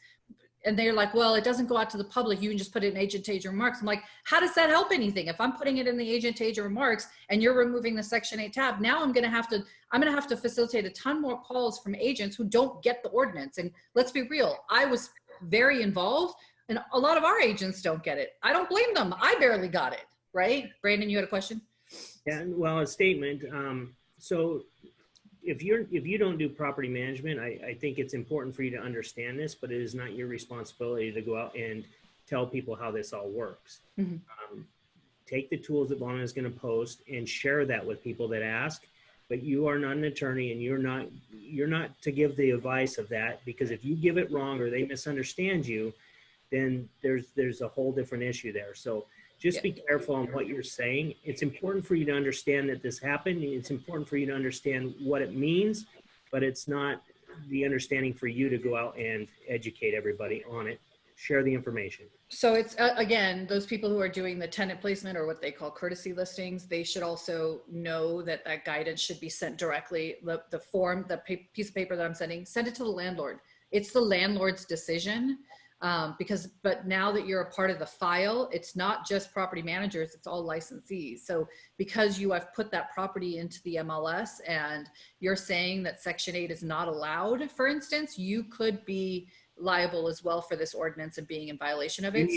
And they're like, well, it doesn't go out to the public. You can just put it in agent agent remarks. I'm like, how does that help anything? If I'm putting it in the agent agent remarks and you're removing the Section 8 tab, now I'm going to have to facilitate a ton more calls from agents who don't get the ordinance. And let's be real, I was very involved and a lot of our agents don't get it. I don't blame them. I barely got it. Right? Brandon, you had a question? Yeah, well, a statement. So if you don't do property management, I think it's important for you to understand this, but it is not your responsibility to go out and tell people how this all works. Mm-hmm. Take the tools that Vandana is going to post and share that with people that ask, but you are not an attorney and you're not to give the advice of that, because if you give it wrong or they misunderstand you, then there's a whole different issue there. So just be careful on what you're saying. It's important for you to understand that this happened. It's important for you to understand what it means, but it's not the understanding for you to go out and educate everybody on it. Share the information. So it's, again, those people who are doing the tenant placement or what they call courtesy listings, they should also know that that guidance should be sent directly. The form, the piece of paper that I'm sending, send it to the landlord. It's the landlord's decision. But now that you're a part of the file, it's not just property managers, it's all licensees. So because you have put that property into the MLS and you're saying that Section 8 is not allowed, for instance, you could be liable as well for this ordinance and being in violation of it.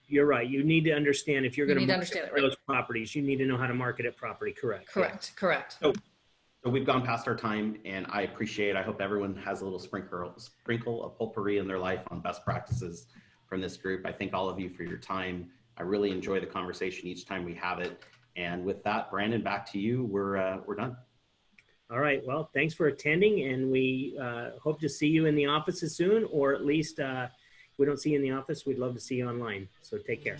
You're right. You need to understand if you're going to market those properties, you need to know how to market it properly. Correct. Correct. So we've gone past our time, and I appreciate, I hope everyone has a little sprinkle of potpourri in their life on best practices from this group. I thank all of you for your time. I really enjoy the conversation each time we have it. And with that, Brandon, back to you. We're done. All right. Well, thanks for attending, and we hope to see you in the offices soon, or at least if we don't see you in the office, we'd love to see you online. So take care.